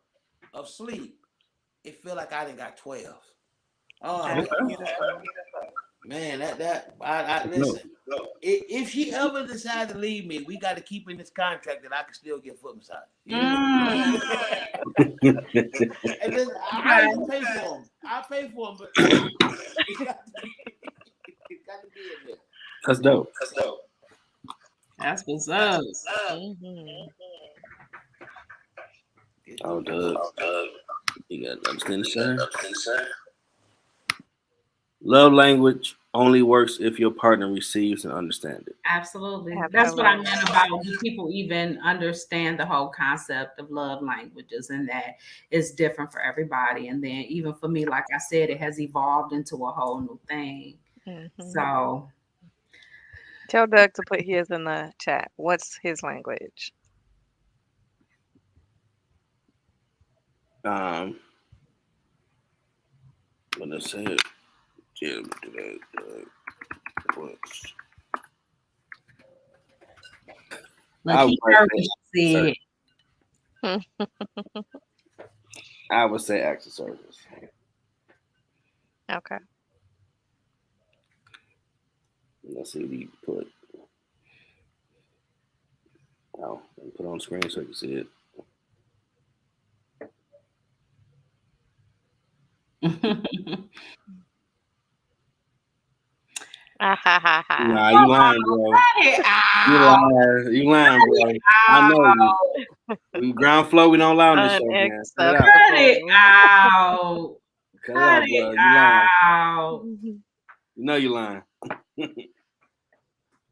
Speaker 4: of sleep, it feel like I didn't got 12. Oh,
Speaker 3: That's
Speaker 1: Okay.
Speaker 3: beautiful.
Speaker 4: man, I
Speaker 1: No.
Speaker 4: listen. If she ever decides to leave me, we got to keep in this contract that I can still get foot massage. You hear me?
Speaker 2: Mm.
Speaker 4: And then I
Speaker 2: Okay.
Speaker 4: even pay for them. I pay for them, but it got to be, it got to be in there.
Speaker 1: That's dope.
Speaker 2: That's what's up.
Speaker 3: Hmm.
Speaker 1: Oh, Doug. You got to understand the sir. Love language only works if your partner receives and understands it.
Speaker 2: Absolutely. That's what I
Speaker 3: Absolutely.
Speaker 2: meant about do people even understand the whole concept of love languages and that it's different for everybody. And then even for me, like I said, it has evolved into a whole new thing.
Speaker 3: Hmm.
Speaker 2: So
Speaker 3: Tell Doug to put his in the chat. What's his language?
Speaker 1: Um, when I say it, yeah, let me do that. What's-
Speaker 2: look,
Speaker 1: I would
Speaker 2: he heard
Speaker 1: say
Speaker 2: what she
Speaker 1: acts of
Speaker 2: said.
Speaker 1: service. I would say acts of service.
Speaker 3: Okay.
Speaker 1: Let's see what you put. Oh, let me put it on screen so you can see it.
Speaker 3: Ah, ha, ha, ha.
Speaker 1: Nah, you lying, bro.
Speaker 2: Cut it
Speaker 1: You
Speaker 2: out.
Speaker 1: lying. You lying, bro. I know you.
Speaker 2: Out.
Speaker 1: We ground floor. We don't allow on this show, man. Cut it out.
Speaker 2: Cut it
Speaker 3: Unacceptable.
Speaker 2: out.
Speaker 1: Cut it
Speaker 2: Cut
Speaker 1: out,
Speaker 2: it
Speaker 1: bro. You lying.
Speaker 2: out.
Speaker 1: You know you lying.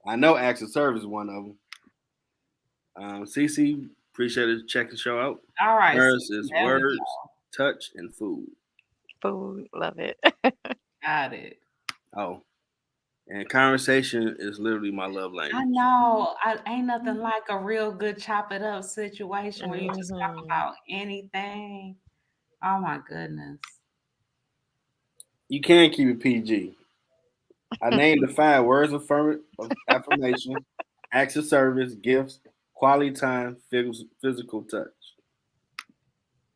Speaker 1: I know acts of service is one of them. CC, appreciate it. Check the show out.
Speaker 2: All right.
Speaker 1: Hers is
Speaker 2: There we
Speaker 1: words,
Speaker 2: go.
Speaker 1: touch, and food.
Speaker 3: Food, love it.
Speaker 2: Got it.
Speaker 1: Oh, and conversation is literally my love
Speaker 2: I
Speaker 1: language.
Speaker 2: know. I ain't nothing like a real good chop it up situation where you just talk
Speaker 3: Hmm.
Speaker 2: about anything. Oh my goodness.
Speaker 1: You can keep it PG. I named the five words of affirmation, acts of service, gifts, quality time, physical touch.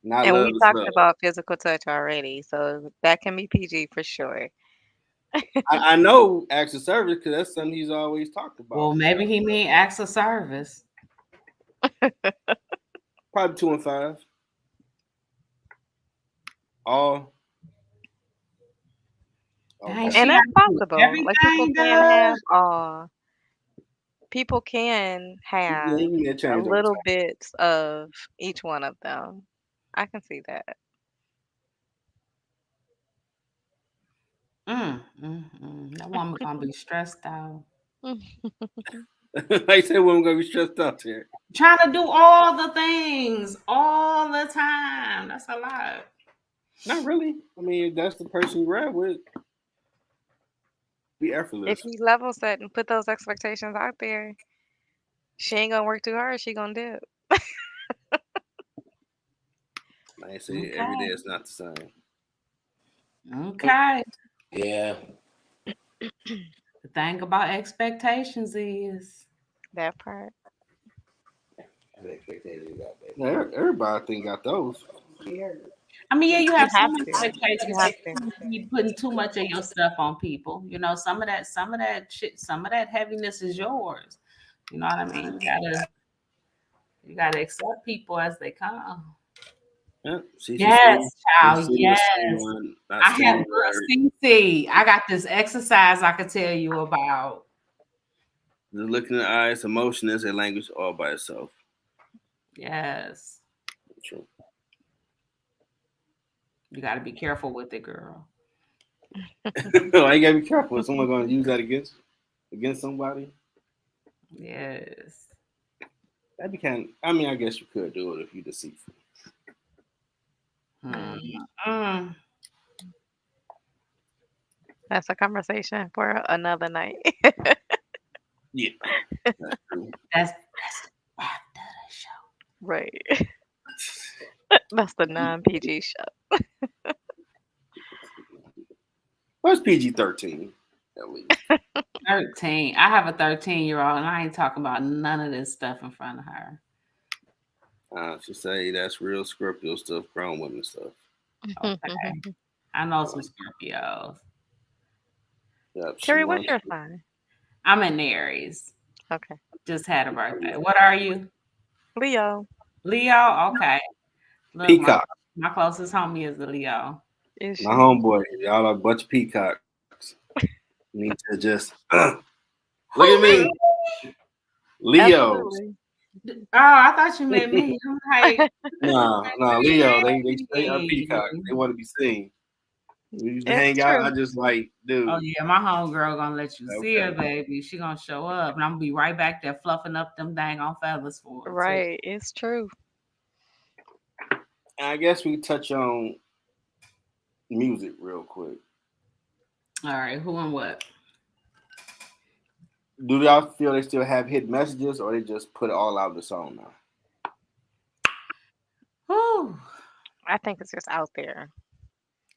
Speaker 1: Not
Speaker 3: And we
Speaker 1: love is
Speaker 3: talked
Speaker 1: love.
Speaker 3: about physical touch already, so that can be PG for sure.
Speaker 1: I know acts of service because that's something he's always talked about.
Speaker 2: Well, maybe he mean acts of service.
Speaker 1: Probably 2 and 5. All
Speaker 2: Dang,
Speaker 1: okay.
Speaker 2: she
Speaker 3: And
Speaker 2: got
Speaker 3: that's
Speaker 2: to do
Speaker 3: possible. Like
Speaker 2: everything, does.
Speaker 3: people can
Speaker 1: Yeah,
Speaker 3: have
Speaker 1: he may
Speaker 3: a
Speaker 1: change over
Speaker 3: little
Speaker 1: time.
Speaker 3: bits of each one of them. I can see that.
Speaker 2: That woman gonna be stressed out.
Speaker 1: Like I said, we're gonna be stressed out here.
Speaker 2: Trying to do all the things all the time. That's a lot.
Speaker 1: Not really. I mean, if that's the person you ride with, be
Speaker 3: If
Speaker 1: effortless.
Speaker 3: he level set and put those expectations out there, she ain't gonna work too hard. She gonna dip.
Speaker 1: Like I say, every day
Speaker 2: Okay.
Speaker 1: is not the same.
Speaker 2: Okay.
Speaker 4: Yeah.
Speaker 2: The thing about expectations is
Speaker 3: That part.
Speaker 4: What expectations you got, baby?
Speaker 1: Yeah, everybody think got those.
Speaker 5: Scared.
Speaker 2: I mean, yeah, you
Speaker 3: You
Speaker 2: have
Speaker 3: have
Speaker 2: some
Speaker 3: to. You
Speaker 2: expectations,
Speaker 3: have
Speaker 2: but
Speaker 3: to.
Speaker 2: you can't be putting too much of your stuff on people. You know, some of that shit, some of that heaviness is yours. You know what I mean? You gotta accept people as they come.
Speaker 1: Yeah,
Speaker 2: Yes,
Speaker 1: she
Speaker 2: child.
Speaker 1: seen with
Speaker 2: Yes.
Speaker 1: someone not
Speaker 2: I have
Speaker 1: staying
Speaker 2: look,
Speaker 1: married.
Speaker 2: CC. I got this exercise I could tell you about.
Speaker 1: The look in the eyes, emotion is a language all by itself.
Speaker 2: Yes.
Speaker 1: True.
Speaker 2: You gotta be careful with it, girl.
Speaker 1: Why you gotta be careful? Is someone gonna use that against somebody?
Speaker 2: Yes.
Speaker 1: That'd be kind. I mean, I guess you could do it if you deceitful.
Speaker 3: Hmm.
Speaker 2: Mm.
Speaker 3: That's a conversation for another night.
Speaker 1: Yeah, that's true.
Speaker 2: That's after the show.
Speaker 3: Right. That's the non-PG show.
Speaker 1: What's PG-13 at least?
Speaker 2: 13. I have a 13-year-old and I ain't talking about none of this stuff in front of her.
Speaker 1: She say that's real Scorpio stuff, grown women stuff.
Speaker 2: Okay. I know some
Speaker 1: Um,
Speaker 2: Scorpios.
Speaker 1: yep, she
Speaker 3: Terry, what's
Speaker 1: wants
Speaker 3: your sign?
Speaker 2: I'm an Aries.
Speaker 3: Okay.
Speaker 2: Just had a birthday. What are you?
Speaker 3: Leo.
Speaker 2: Leo? Okay. Look,
Speaker 1: peacock.
Speaker 2: my closest homie is a Leo.
Speaker 3: Is
Speaker 1: My
Speaker 3: she?
Speaker 1: homeboy, y'all are a bunch of peacocks. Need to just look at
Speaker 2: Who
Speaker 1: me,
Speaker 2: me?
Speaker 1: Leos.
Speaker 3: Absolutely.
Speaker 2: Oh, I thought you meant me. I'm like,
Speaker 1: Nah, Leo. They straight up peacocks.
Speaker 2: really?
Speaker 1: They want to be seen. We used to
Speaker 3: It's
Speaker 1: hang out.
Speaker 3: true.
Speaker 1: I just like,
Speaker 2: Oh
Speaker 1: dude.
Speaker 2: yeah, my homegirl gonna let you see her,
Speaker 1: Okay.
Speaker 2: baby. She gonna show up, and I'm gonna be right back there fluffing up them dang on feathers for her too.
Speaker 3: Right. It's true.
Speaker 1: And I guess we touch on music real quick.
Speaker 2: All right, who and what?
Speaker 1: Do y'all feel they still have hit messages, or they just put it all out of the song now?
Speaker 2: Whew.
Speaker 3: I think it's just out there.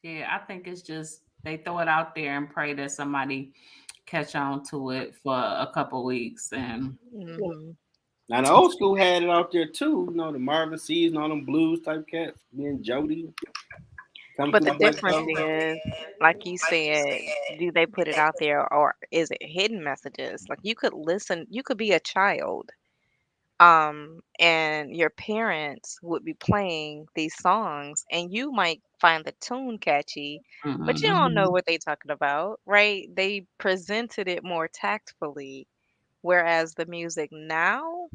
Speaker 2: Yeah, I think it's just they throw it out there and pray that somebody catch on to it for a couple weeks, and
Speaker 3: Hmm.
Speaker 1: Now the old school had it out there too. You know, the Marvin C's and all them blues type cats, me and Jody coming
Speaker 3: But
Speaker 1: through
Speaker 3: the
Speaker 1: my black
Speaker 3: difference
Speaker 1: soul.
Speaker 3: is, like you said, do they put it out there or is it hidden messages? Like you could listen, you could be a child, and your parents would be playing these songs and you might find the tune catchy, but you don't know
Speaker 2: mhm.
Speaker 3: what they talking about, right? They presented it more tactfully, whereas the music now,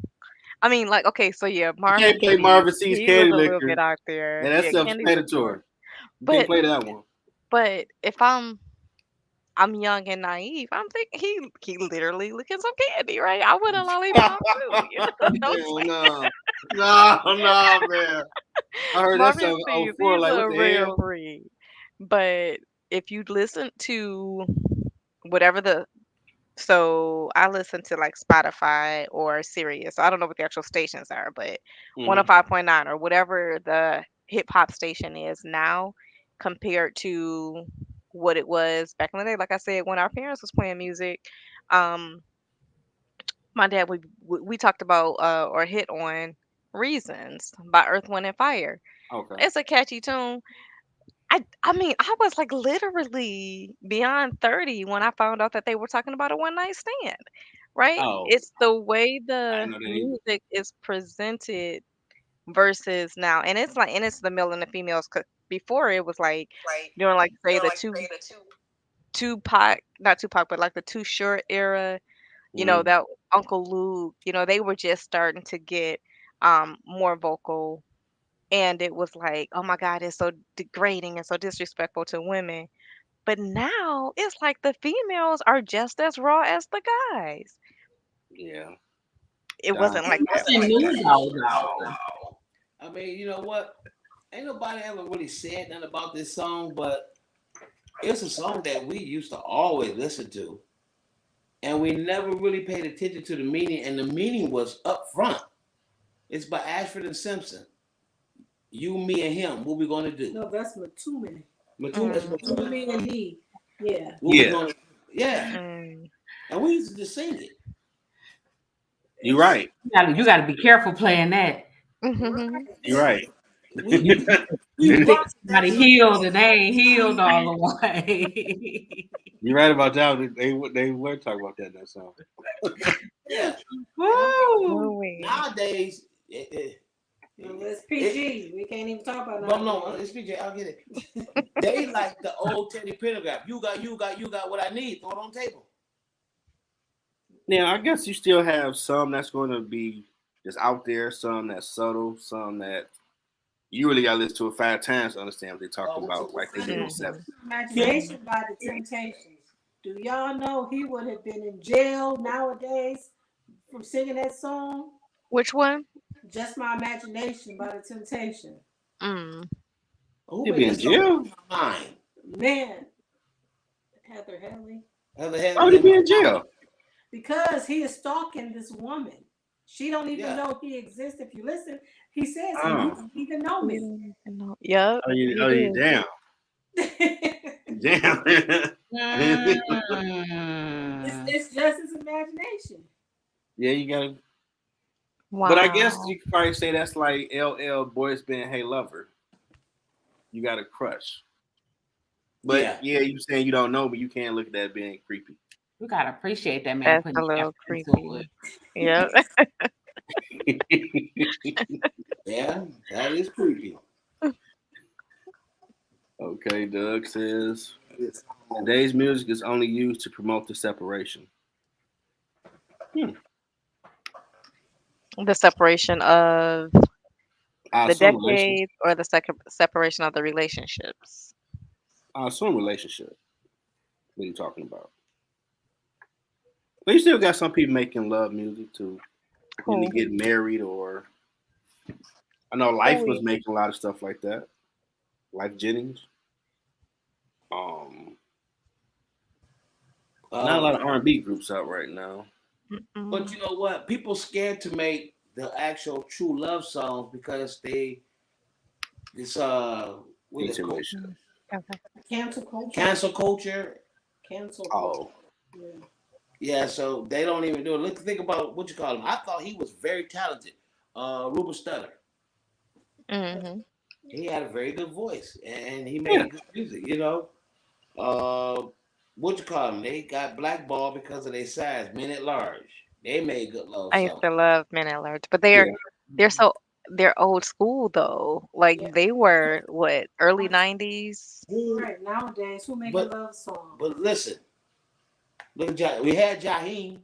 Speaker 3: I mean, like, okay, so yeah,
Speaker 1: You
Speaker 3: Marvin
Speaker 1: can't play
Speaker 3: C,
Speaker 1: Marvin C's
Speaker 3: he was
Speaker 1: Candy
Speaker 3: a little bit
Speaker 1: Liquor.
Speaker 3: out
Speaker 1: Yeah,
Speaker 3: there.
Speaker 1: that's
Speaker 3: Yeah, Candy Liquor.
Speaker 1: self-explanatory. You can't
Speaker 3: But
Speaker 1: play that one.
Speaker 3: if I'm young and naive, I'm thinking he literally licking some candy, right? I want a lollipop too. You know what I'm
Speaker 1: Hell
Speaker 3: saying?
Speaker 1: no, no, man. I heard that
Speaker 3: Marvin
Speaker 1: song
Speaker 3: sees
Speaker 1: '04.
Speaker 3: he's
Speaker 1: Like, what
Speaker 3: a
Speaker 1: the
Speaker 3: rare
Speaker 1: hell?
Speaker 3: breed. But if you listen to whatever the so I listen to like Spotify or Sirius. I don't know what the actual stations are, but
Speaker 1: Mm-hmm.
Speaker 3: 105.9 or whatever the hip hop station is now compared to what it was back in the day. Like I said, when our parents was playing music, um, my dad we talked about or hit on Reasons by Earth, Wind and Fire.
Speaker 1: Okay.
Speaker 3: It's a catchy tune. I mean, I was like literally beyond 30 when I found out that they were talking about a one night stand. Right?
Speaker 1: Oh,
Speaker 3: It's the way
Speaker 1: I
Speaker 3: the
Speaker 1: didn't know that either.
Speaker 3: music is presented versus now. And it's like, and it's the male and the females. 'Cause before it was like during like say the Tupac, not Tupac, but like the Too Short era,
Speaker 1: Mm,
Speaker 3: that Uncle Luke, they were just starting to get more vocal, and it was like, oh my God, it's so degrading and so disrespectful to women. But now it's like the females are just as raw as the guys.
Speaker 1: yeah.
Speaker 3: It
Speaker 1: Don.
Speaker 3: wasn't like that
Speaker 2: Nothing
Speaker 3: back
Speaker 2: new
Speaker 3: then.
Speaker 2: though.
Speaker 4: I mean, you know what? Ain't nobody ever really said nothing about this song, but it's a song that we used to always listen to, and we never really paid attention to the meaning, and the meaning was up front. It's by Ashford and Simpson. You, me, and him. What we gonna do?
Speaker 5: No, that's Matumini.
Speaker 4: Matum, that's
Speaker 3: Mm,
Speaker 4: Matum.
Speaker 5: Me and he. Yeah.
Speaker 4: What we
Speaker 1: Yeah,
Speaker 4: gonna? Yeah,
Speaker 3: mm.
Speaker 4: and we used to just sing it.
Speaker 1: you're right.
Speaker 2: You gotta be careful playing that.
Speaker 3: Mhm.
Speaker 5: Right.
Speaker 1: You're right.
Speaker 4: We
Speaker 2: You
Speaker 4: we
Speaker 2: you think
Speaker 4: rocked that
Speaker 2: somebody
Speaker 4: song.
Speaker 2: healed and they ain't healed all the way.
Speaker 1: You're right about that. They were talking about that in that song.
Speaker 4: Yeah, and I'm like,
Speaker 2: Woo!
Speaker 3: Ooh-wee.
Speaker 4: nowadays,
Speaker 5: No, it's PG. We can't even talk about
Speaker 4: well,
Speaker 5: that.
Speaker 4: no, it's PJ. I'll get it. They like the old Teddy Pendergraph. You got what I need. Throw it on the table.
Speaker 1: Now, I guess you still have some that's going to be just out there, some that's subtle, some that you really got to listen to it 5 times to understand what they're talking about, like they did in the
Speaker 3: Mhm.
Speaker 1: 70s.
Speaker 3: Mhm.
Speaker 5: Imagination by the Temptations. Do y'all know he would have been in jail nowadays from singing that song?
Speaker 3: Which one?
Speaker 5: Just My Imagination by the Temptation.
Speaker 3: Mm.
Speaker 4: Who
Speaker 1: He'll
Speaker 4: made
Speaker 1: be in
Speaker 4: this song
Speaker 1: jail.
Speaker 4: in my mind?
Speaker 5: Man, Heather Headley.
Speaker 4: Heather Headley
Speaker 1: Why would he
Speaker 4: in
Speaker 1: be
Speaker 4: my
Speaker 1: in
Speaker 4: mind.
Speaker 1: jail?
Speaker 5: Because he is stalking this woman. She don't even
Speaker 4: Yeah.
Speaker 5: know he exists. If you listen, he says, and you
Speaker 1: Oh,
Speaker 5: don't even know
Speaker 3: You
Speaker 5: me.
Speaker 3: don't even know. Yep, he
Speaker 1: oh, you
Speaker 3: did.
Speaker 1: damn, damn.
Speaker 2: Mm.
Speaker 5: It's just his imagination.
Speaker 1: Yeah, you got to. But I guess
Speaker 3: Wow.
Speaker 1: you could probably say that's like LL Boys Band Hey Lover. You got a crush. But
Speaker 4: Yeah.
Speaker 1: yeah, you saying you don't know, but you can't look at that being creepy.
Speaker 2: You gotta appreciate that man
Speaker 3: That's
Speaker 2: putting
Speaker 3: a
Speaker 2: the
Speaker 3: little
Speaker 2: effort into it.
Speaker 3: creepy. Yep.
Speaker 4: Yeah, that is creepy.
Speaker 1: Okay, Doug says
Speaker 4: This song.
Speaker 1: today's music is only used to promote the separation. Hmm.
Speaker 3: The separation of
Speaker 1: I
Speaker 3: the
Speaker 1: assume relationship.
Speaker 3: decades or the separation of the relationships.
Speaker 1: I assume relationship. What are you talking about? But you still got some people making love music too. When they
Speaker 3: Who?
Speaker 1: get married, or I know
Speaker 3: Who
Speaker 1: Life was
Speaker 3: we?
Speaker 1: making a lot of stuff like that. Life Jennings. Um, not a
Speaker 4: Uh,
Speaker 1: lot of R&B groups out right now.
Speaker 4: but
Speaker 3: Mm-mm.
Speaker 4: you know what? People scared to make the actual true love songs because they this what they call
Speaker 1: Intuition.
Speaker 3: Mm. Okay.
Speaker 5: Cancel culture.
Speaker 4: cancel culture.
Speaker 5: Cancel culture.
Speaker 1: Oh,
Speaker 5: Yeah.
Speaker 4: Yeah, so they don't even do it. Look, think about what you call him. I thought he was very talented. Ruben Studdard.
Speaker 3: Mm-hmm.
Speaker 4: He had a very good voice and he
Speaker 1: yeah.
Speaker 4: made good music. You know, uh, what you call them? They got blackballed because of their size. Men at Large. They made good love
Speaker 3: I used
Speaker 4: songs.
Speaker 3: to love Men at Large, but
Speaker 1: Yeah.
Speaker 3: they're so they're old school though. Like
Speaker 5: Yeah.
Speaker 3: they were what, early 90s?
Speaker 4: Who?
Speaker 5: Right. Nowadays, who making
Speaker 4: But
Speaker 5: love songs?
Speaker 4: but listen, look at we had Jaheim.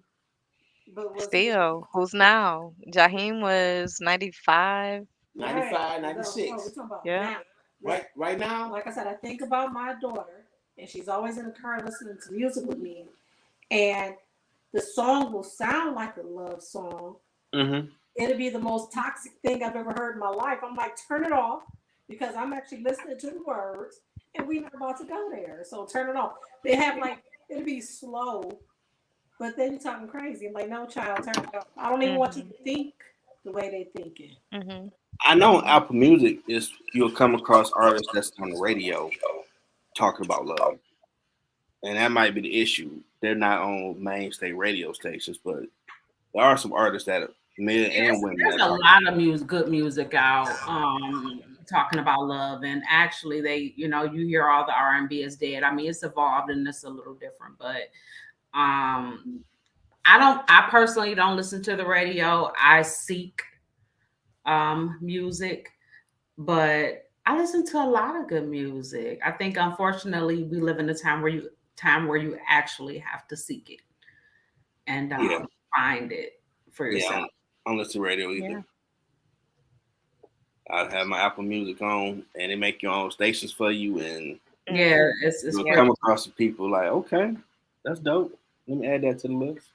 Speaker 5: But was he
Speaker 3: Still, who's now? Jaheim was 95.
Speaker 4: 95,
Speaker 5: no, we're
Speaker 4: 96.
Speaker 5: talking about
Speaker 3: Yeah.
Speaker 5: now.
Speaker 4: Right now.
Speaker 5: Like I said, I think about my daughter, and she's always in the car listening to music with me, and the song will sound like a love song.
Speaker 1: Mm-hmm.
Speaker 5: It'll be the most toxic thing I've ever heard in my life. I'm like, turn it off because I'm actually listening to the words, and we're not about to go there. So turn it off. They have like it'll be slow, but then you're talking crazy. I'm like, no, child, turn it off. I don't even want you
Speaker 3: Mhm.
Speaker 5: to think the way they thinking.
Speaker 3: Mhm.
Speaker 1: I know on Apple Music is you'll come across artists that's on the radio talking about love. and that might be the issue. They're not on mainstay radio stations, but there are some artists that are men and women
Speaker 2: There's
Speaker 1: that
Speaker 2: a
Speaker 1: are.
Speaker 2: lot of music, good music out, talking about love, and actually, you hear all the R&B is dead. I mean, it's evolved and it's a little different, but um, I personally don't listen to the radio. I seek music, but I listen to a lot of good music. I think unfortunately we live in a time where you actually have to seek it and
Speaker 1: Yeah,
Speaker 2: find it for
Speaker 1: yeah.
Speaker 2: yourself.
Speaker 1: I don't listen to radio
Speaker 3: Yeah.
Speaker 1: either. I have my Apple Music on, and they make your own stations for you, and
Speaker 2: Yeah,
Speaker 3: Mhm.
Speaker 2: it's
Speaker 1: you'll
Speaker 3: Yeah.
Speaker 1: come
Speaker 2: pretty.
Speaker 1: across some people like, okay, that's dope. Let me add that to the list.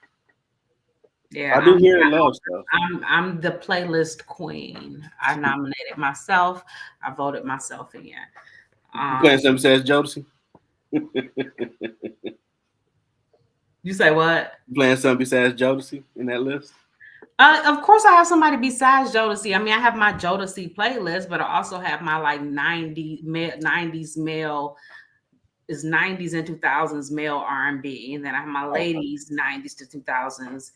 Speaker 2: Yeah,
Speaker 1: I do hear love stuff.
Speaker 2: I'm the playlist queen. I nominated myself. I voted myself in.
Speaker 1: You playing
Speaker 2: Um,
Speaker 1: something besides Jodeci?
Speaker 2: you say what?
Speaker 1: You playing something besides Jodeci in that list?
Speaker 2: Of course, I have somebody besides Jodeci. I mean, I have my Jodeci playlist, but I also have my like 90s male is 90s and 2000s male R&B, and then I have my
Speaker 1: Oh,
Speaker 2: ladies 90s to 2000s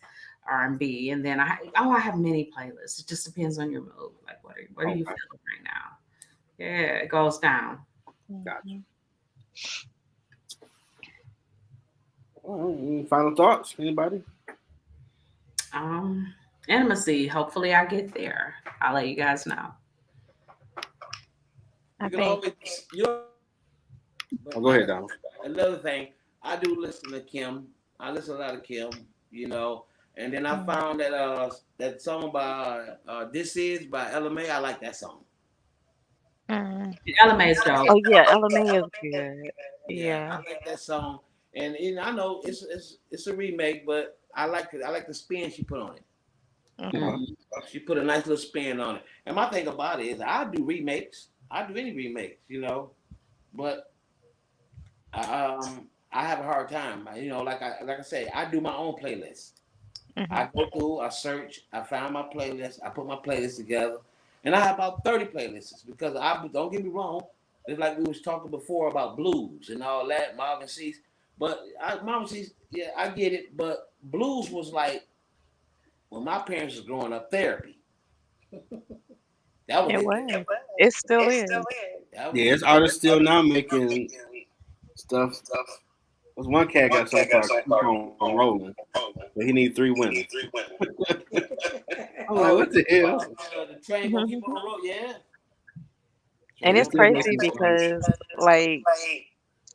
Speaker 2: R&B, and then I have many playlists. It just depends on your mood. Like, what are you
Speaker 1: okay,
Speaker 2: feeling right now? Yeah, it goes down.
Speaker 1: gotcha.
Speaker 3: Mhm.
Speaker 1: All right, any final thoughts? Anybody?
Speaker 2: Um, Intimacy. Hopefully, I get there. I'll let you guys know.
Speaker 3: I
Speaker 4: You can
Speaker 3: think
Speaker 4: always, you know,
Speaker 1: Oh,
Speaker 4: but
Speaker 1: go
Speaker 4: like
Speaker 1: ahead, Donald.
Speaker 4: another thing, I do listen to Kim. I listen a lot of Kim, and then I
Speaker 3: mm,
Speaker 4: found that song by "This Is" by LMA. I like that song.
Speaker 3: mm.
Speaker 2: LMA is dope.
Speaker 3: Oh yeah, LMA is good.
Speaker 4: Yeah,
Speaker 3: Yeah.
Speaker 4: I like that song, and I know it's a remake, but I like it. I like the spin she put on it.
Speaker 3: Mhm.
Speaker 1: Okay.
Speaker 2: Mhm.
Speaker 4: She put a nice little spin on it. And my thing about it is, I do remakes. I do any remakes, but I have a hard time. Like I say, I do my own playlist.
Speaker 3: Mhm.
Speaker 4: I go through, I search, I find my playlist, I put my playlist together, and I have about 30 playlists because I don't get me wrong. It's like we was talking before about blues and all that, Marvin Cease. But Marvin Cease, yeah, I get it. But blues was like when my parents was growing up, therapy. That was
Speaker 3: It
Speaker 4: it.
Speaker 3: was. It still is.
Speaker 4: That was
Speaker 1: Yeah, it's artists still now making stuff. There's one cat got a song called "Keep on Rolling," but he need 3 women. I'm like, what
Speaker 4: oh,
Speaker 1: the hell?
Speaker 4: the train gonna keep on the road. Yeah,
Speaker 1: Yeah,
Speaker 3: And
Speaker 4: train
Speaker 1: they
Speaker 3: it's
Speaker 4: gonna
Speaker 1: still
Speaker 4: keep on
Speaker 3: crazy
Speaker 1: making
Speaker 4: the road.
Speaker 1: songs.
Speaker 3: because like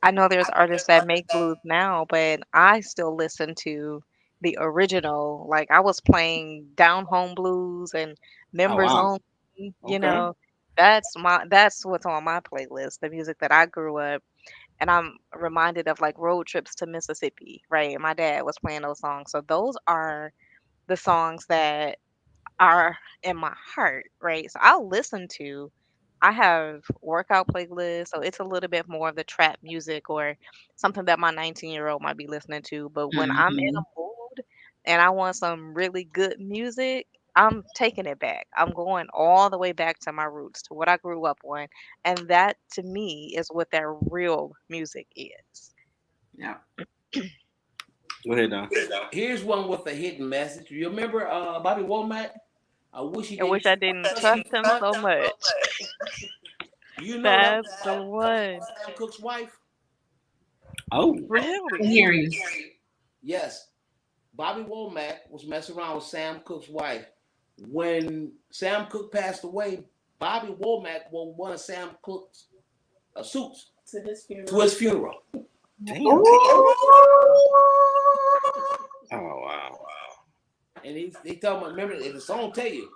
Speaker 3: I know there's artists that make blues now, but I still listen to the original. Like I was playing Down Home Blues and
Speaker 1: Oh
Speaker 3: Members
Speaker 1: wow.
Speaker 3: Only, you
Speaker 1: Okay.
Speaker 3: know. That's what's on my playlist, the music that I grew up and I'm reminded of like road trips to Mississippi, right? And my dad was playing those songs. So those are the songs that are in my heart, right? So I have workout playlists, so it's a little bit more of the trap music or something that my 19-year-old might be listening to. But when I'm in
Speaker 2: Mhm.
Speaker 3: a mood and I want some really good music, I'm taking it back. I'm going all the way back to my roots, to what I grew up on. And that to me is what that real music is.
Speaker 2: Yeah.
Speaker 1: Go ahead, Don.
Speaker 4: Here's one with a hidden message. You remember Bobby Womack? I wish he
Speaker 3: I wish
Speaker 4: didn't
Speaker 3: I didn't
Speaker 4: trust
Speaker 3: trust
Speaker 4: me.
Speaker 3: him so much.
Speaker 4: You know that
Speaker 3: That's
Speaker 4: was
Speaker 3: the one.
Speaker 4: Sam Cooke's wife.
Speaker 1: Oh,
Speaker 2: I
Speaker 3: Really?
Speaker 2: hear you.
Speaker 4: Yes, Bobby Womack was messing around with Sam Cooke's wife. When Sam Cooke passed away, Bobby Womack wore one of Sam Cooke's suits
Speaker 5: To his
Speaker 4: to
Speaker 5: funeral.
Speaker 4: his funeral.
Speaker 1: damn.
Speaker 2: Ooh.
Speaker 1: Oh wow.
Speaker 4: And he told me, remember, the song tell you,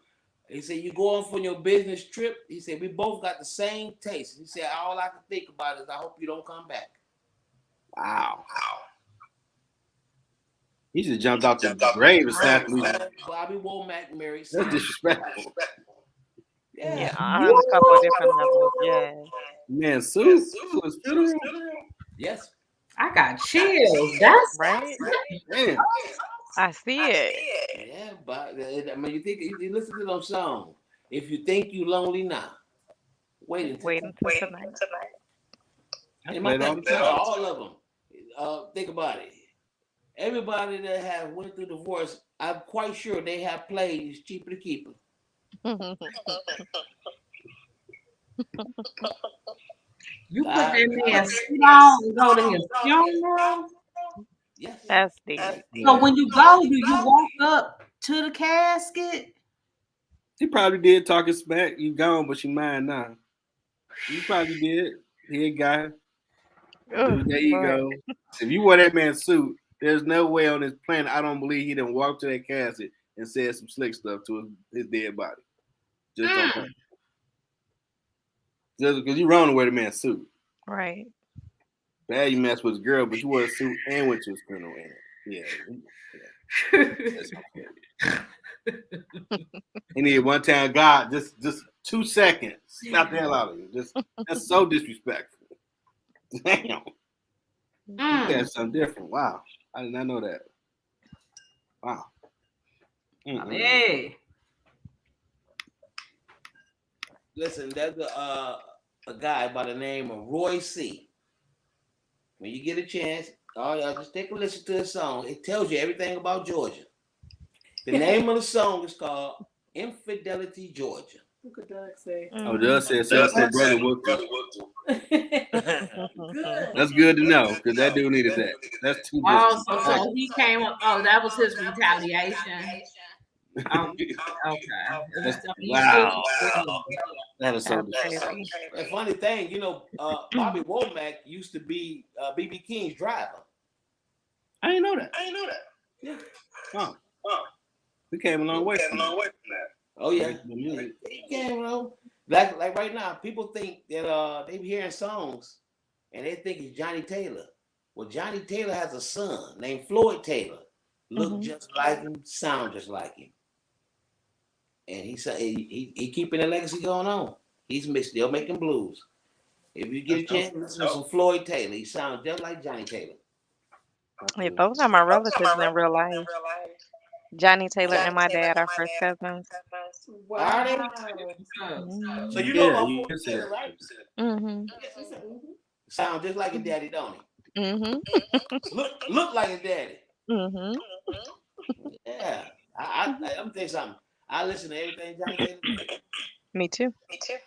Speaker 4: he said, you go off on your business trip. He said, we both got the same taste. He said, all I can think about is I hope you don't come back.
Speaker 1: Wow. He just jumped out the grave and snapped loose.
Speaker 4: Bobby Womack married
Speaker 1: That's
Speaker 4: Sam.
Speaker 1: disrespectful.
Speaker 3: Yeah,
Speaker 4: Yeah.
Speaker 3: on a couple of different levels. Yeah.
Speaker 1: Man, suit to his funeral.
Speaker 4: Yes.
Speaker 2: I got chills. That's
Speaker 3: Right?
Speaker 1: Man,
Speaker 3: I see it.
Speaker 4: Yeah, but I mean, you listen to those songs. If you think you lonely now, wait until
Speaker 3: Wait until tonight.
Speaker 1: I
Speaker 4: and my
Speaker 1: play it all
Speaker 4: thing,
Speaker 1: the time.
Speaker 4: all of them. think about it. Everybody that have went through divorce, I'm quite sure they have played "It's Cheaper to Keep Her."
Speaker 2: You put
Speaker 4: I,
Speaker 2: that
Speaker 4: I,
Speaker 2: man suit on and go to his funeral.
Speaker 4: yes.
Speaker 3: That's deep.
Speaker 2: So when you go, do you walk up to the casket?
Speaker 1: She probably did talking smack. You gone, but she mine now. You probably did. Here, guy.
Speaker 3: Ugh,
Speaker 1: There you
Speaker 3: Lord.
Speaker 1: go. If you wore that man's suit, there's no way on this planet I don't believe he didn't walk to that casket and said some slick stuff to his dead body. Just don't think. Just because you wrong to wear the man's suit.
Speaker 3: Right.
Speaker 1: Bad you messed with his girl, but you wore a suit and went to his funeral. That's okay. He needed one time God, just 2 seconds. Slap the hell out of you. Just that's so disrespectful. Damn. You got something different. Wow. I did not know that. Wow.
Speaker 2: Hey.
Speaker 4: Listen, there's a guy by the name of Roy C. When you get a chance, all y'all just take a listen to his song. It tells you everything about Georgia. The name of the song is called "Infidelity, Georgia."
Speaker 5: What could Doug say?
Speaker 1: Oh, Doug said brother whooped him.
Speaker 5: Good.
Speaker 1: That's good to know because that dude needed that. That's too
Speaker 2: Also,
Speaker 1: disrespectful.
Speaker 2: so he came up. Oh, that was his retaliation. Okay.
Speaker 1: Wow. That is so
Speaker 3: That's
Speaker 1: disrespectful.
Speaker 3: crazy.
Speaker 4: A funny thing, Bobby Womack used to be BB King's driver.
Speaker 1: I didn't know that.
Speaker 4: Yeah.
Speaker 1: Oh. We came a long way from that.
Speaker 4: Oh yeah. He came, like right now, people think that they be hearing songs and they think it's Johnny Taylor. Well, Johnny Taylor has a son named Floyd Taylor. Look just like him, sound just like him. And he keeping the legacy going on. He's still making blues. If you get a chance, listen to some Floyd Taylor. He sounds just like Johnny Taylor.
Speaker 3: Yeah, those are my relatives in real life. Johnny Taylor and my dad are first cousins.
Speaker 4: Are they?
Speaker 3: Mm-hmm.
Speaker 4: So you know about
Speaker 1: you
Speaker 4: Floyd
Speaker 1: can say
Speaker 4: Taylor,
Speaker 1: that.
Speaker 4: right?
Speaker 3: Mm-hmm.
Speaker 4: Sound just like his daddy, don't he?
Speaker 3: Mm-hmm.
Speaker 4: Look like his daddy.
Speaker 3: Mm-hmm.
Speaker 4: Yeah. I'm tell you something. I listen to everything Johnny Taylor do.
Speaker 3: Me too.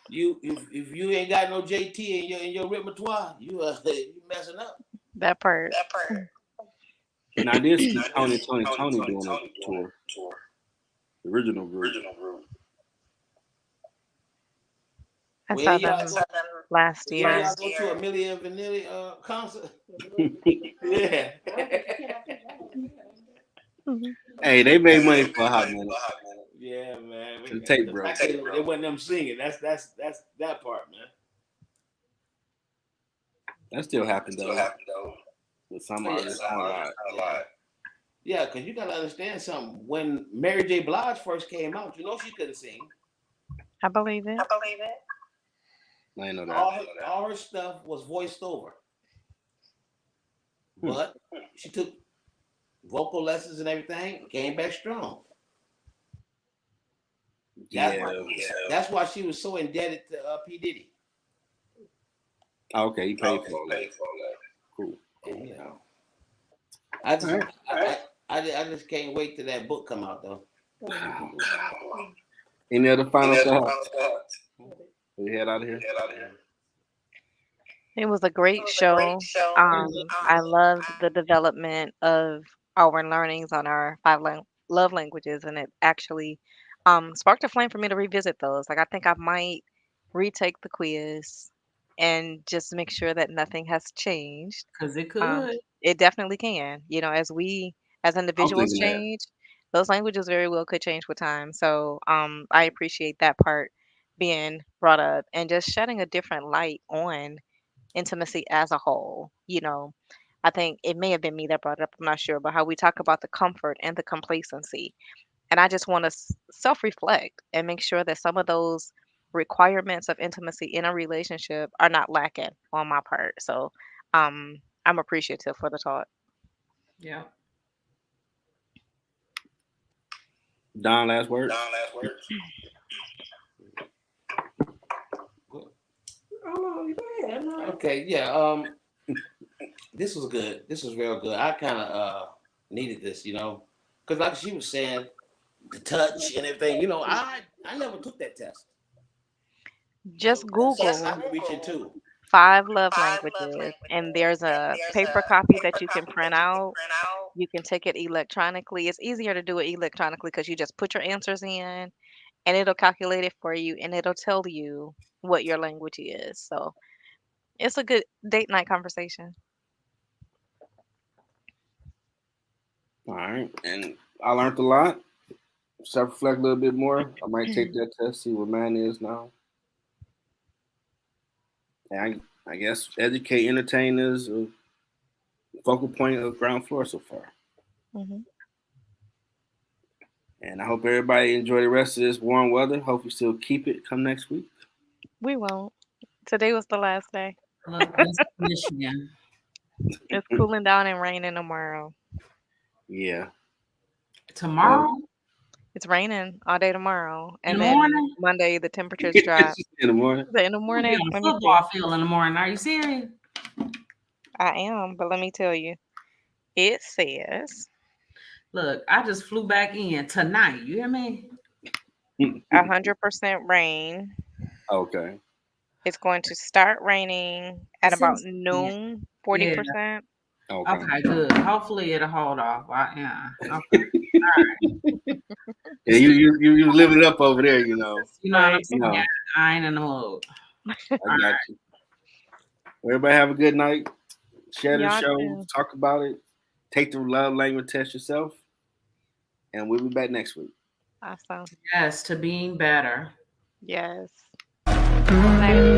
Speaker 4: If you ain't got no JT in your repertoire, you messing up.
Speaker 3: That part.
Speaker 1: And I did see Tony doing a tour. The original group.
Speaker 3: I
Speaker 4: When
Speaker 3: saw
Speaker 4: y'all
Speaker 3: them
Speaker 4: go,
Speaker 3: last
Speaker 4: when
Speaker 3: year.
Speaker 4: y'all go to a Milli Vanilli concert. Yeah.
Speaker 3: Mhm.
Speaker 1: Hey, they made money for a hot minute.
Speaker 4: Yeah, man.
Speaker 1: The tape broke.
Speaker 4: It wasn't them singing. That's that part, man.
Speaker 1: That still happened though. With some artists, not a lot.
Speaker 4: Yeah, because you gotta understand something. When Mary J. Blige first came out, she couldn't sing.
Speaker 3: I believe it.
Speaker 1: I didn't know that.
Speaker 4: All her stuff was voiced over. But she took vocal lessons and everything, came back strong. That's why she was so indebted to P. Diddy.
Speaker 1: Okay, he paid for all that. Cool.
Speaker 4: And, I just can't wait till that book come out though.
Speaker 1: Any other final thoughts? We head out of here.
Speaker 3: It was a great show. I loved the development of our learnings on our love languages, and it actually sparked a flame for me to revisit those. Like, I think I might retake the quiz and just make sure that nothing has changed.
Speaker 2: Because it
Speaker 3: Um,
Speaker 2: could.
Speaker 3: it definitely can. As as
Speaker 1: I'm
Speaker 3: individuals
Speaker 1: thinking that.
Speaker 3: change, those languages very well could change with time. So I appreciate that part being brought up and just shedding a different light on intimacy as a whole. I think it may have been me that brought it up. I'm not sure, but how we talk about the comfort and the complacency. And I just want to self reflect and make sure that some of those requirements of intimacy in a relationship are not lacking on my part. So I'm appreciative for the talk.
Speaker 2: Yeah.
Speaker 1: Don, last word.
Speaker 5: Oh no, go ahead.
Speaker 4: Okay, yeah. This was good. This was real good. I kind of needed this, because like she was saying, the touch and everything. I never took that test,
Speaker 3: Just
Speaker 4: so that's
Speaker 3: Google
Speaker 4: something to reach into.
Speaker 3: 5 love languages, and there's a paper copy that you can print out. You can take it electronically. It's easier to do it electronically because you just put your answers in and it'll calculate it for you and it'll tell you what your language is. So it's a good date night conversation.
Speaker 1: All right, and I learned a lot. Self reflect a little bit more. I might take that test, see what mine is now. And I guess educate, entertain is a focal point of ground floor so far.
Speaker 3: Hmm.
Speaker 1: And I hope everybody enjoy the rest of this warm weather. Hope we still keep it come next week.
Speaker 3: We won't. Today was the last day.
Speaker 2: Look, this Michigan
Speaker 3: It's cooling down and raining tomorrow.
Speaker 1: Yeah. Well,
Speaker 2: tomorrow
Speaker 3: It's raining all day tomorrow.
Speaker 2: in
Speaker 3: And
Speaker 2: the
Speaker 3: then
Speaker 2: morning.
Speaker 3: Monday, the temperatures drop.
Speaker 1: in the morning.
Speaker 3: Is it in the
Speaker 2: I'm gonna be
Speaker 3: morning?
Speaker 2: on the
Speaker 3: Let me see.
Speaker 2: football field in the morning. Are you serious?
Speaker 3: I am, but let me tell you. It says
Speaker 2: Look, I just flew back in tonight. You hear me?
Speaker 3: 100% rain.
Speaker 1: Okay.
Speaker 3: It's going to start raining
Speaker 2: It
Speaker 3: at about
Speaker 2: says yeah.
Speaker 3: noon,
Speaker 2: Yeah.
Speaker 3: 40%.
Speaker 1: Okay.
Speaker 2: Okay, good. Hopefully it'll hold off. Yeah. Okay.
Speaker 1: Yeah, you living it up over there, you know.
Speaker 2: You know what I'm
Speaker 3: Right.
Speaker 1: You
Speaker 2: saying?
Speaker 1: know,
Speaker 2: I ain't in the mood.
Speaker 1: I got you. Everybody have a good night. Share the
Speaker 3: Y'all
Speaker 1: show,
Speaker 3: too.
Speaker 1: talk about it, take the love language test yourself, and we'll be back next week.
Speaker 3: Awesome.
Speaker 2: Yes, to being better.
Speaker 3: Yes. Good night, everybody.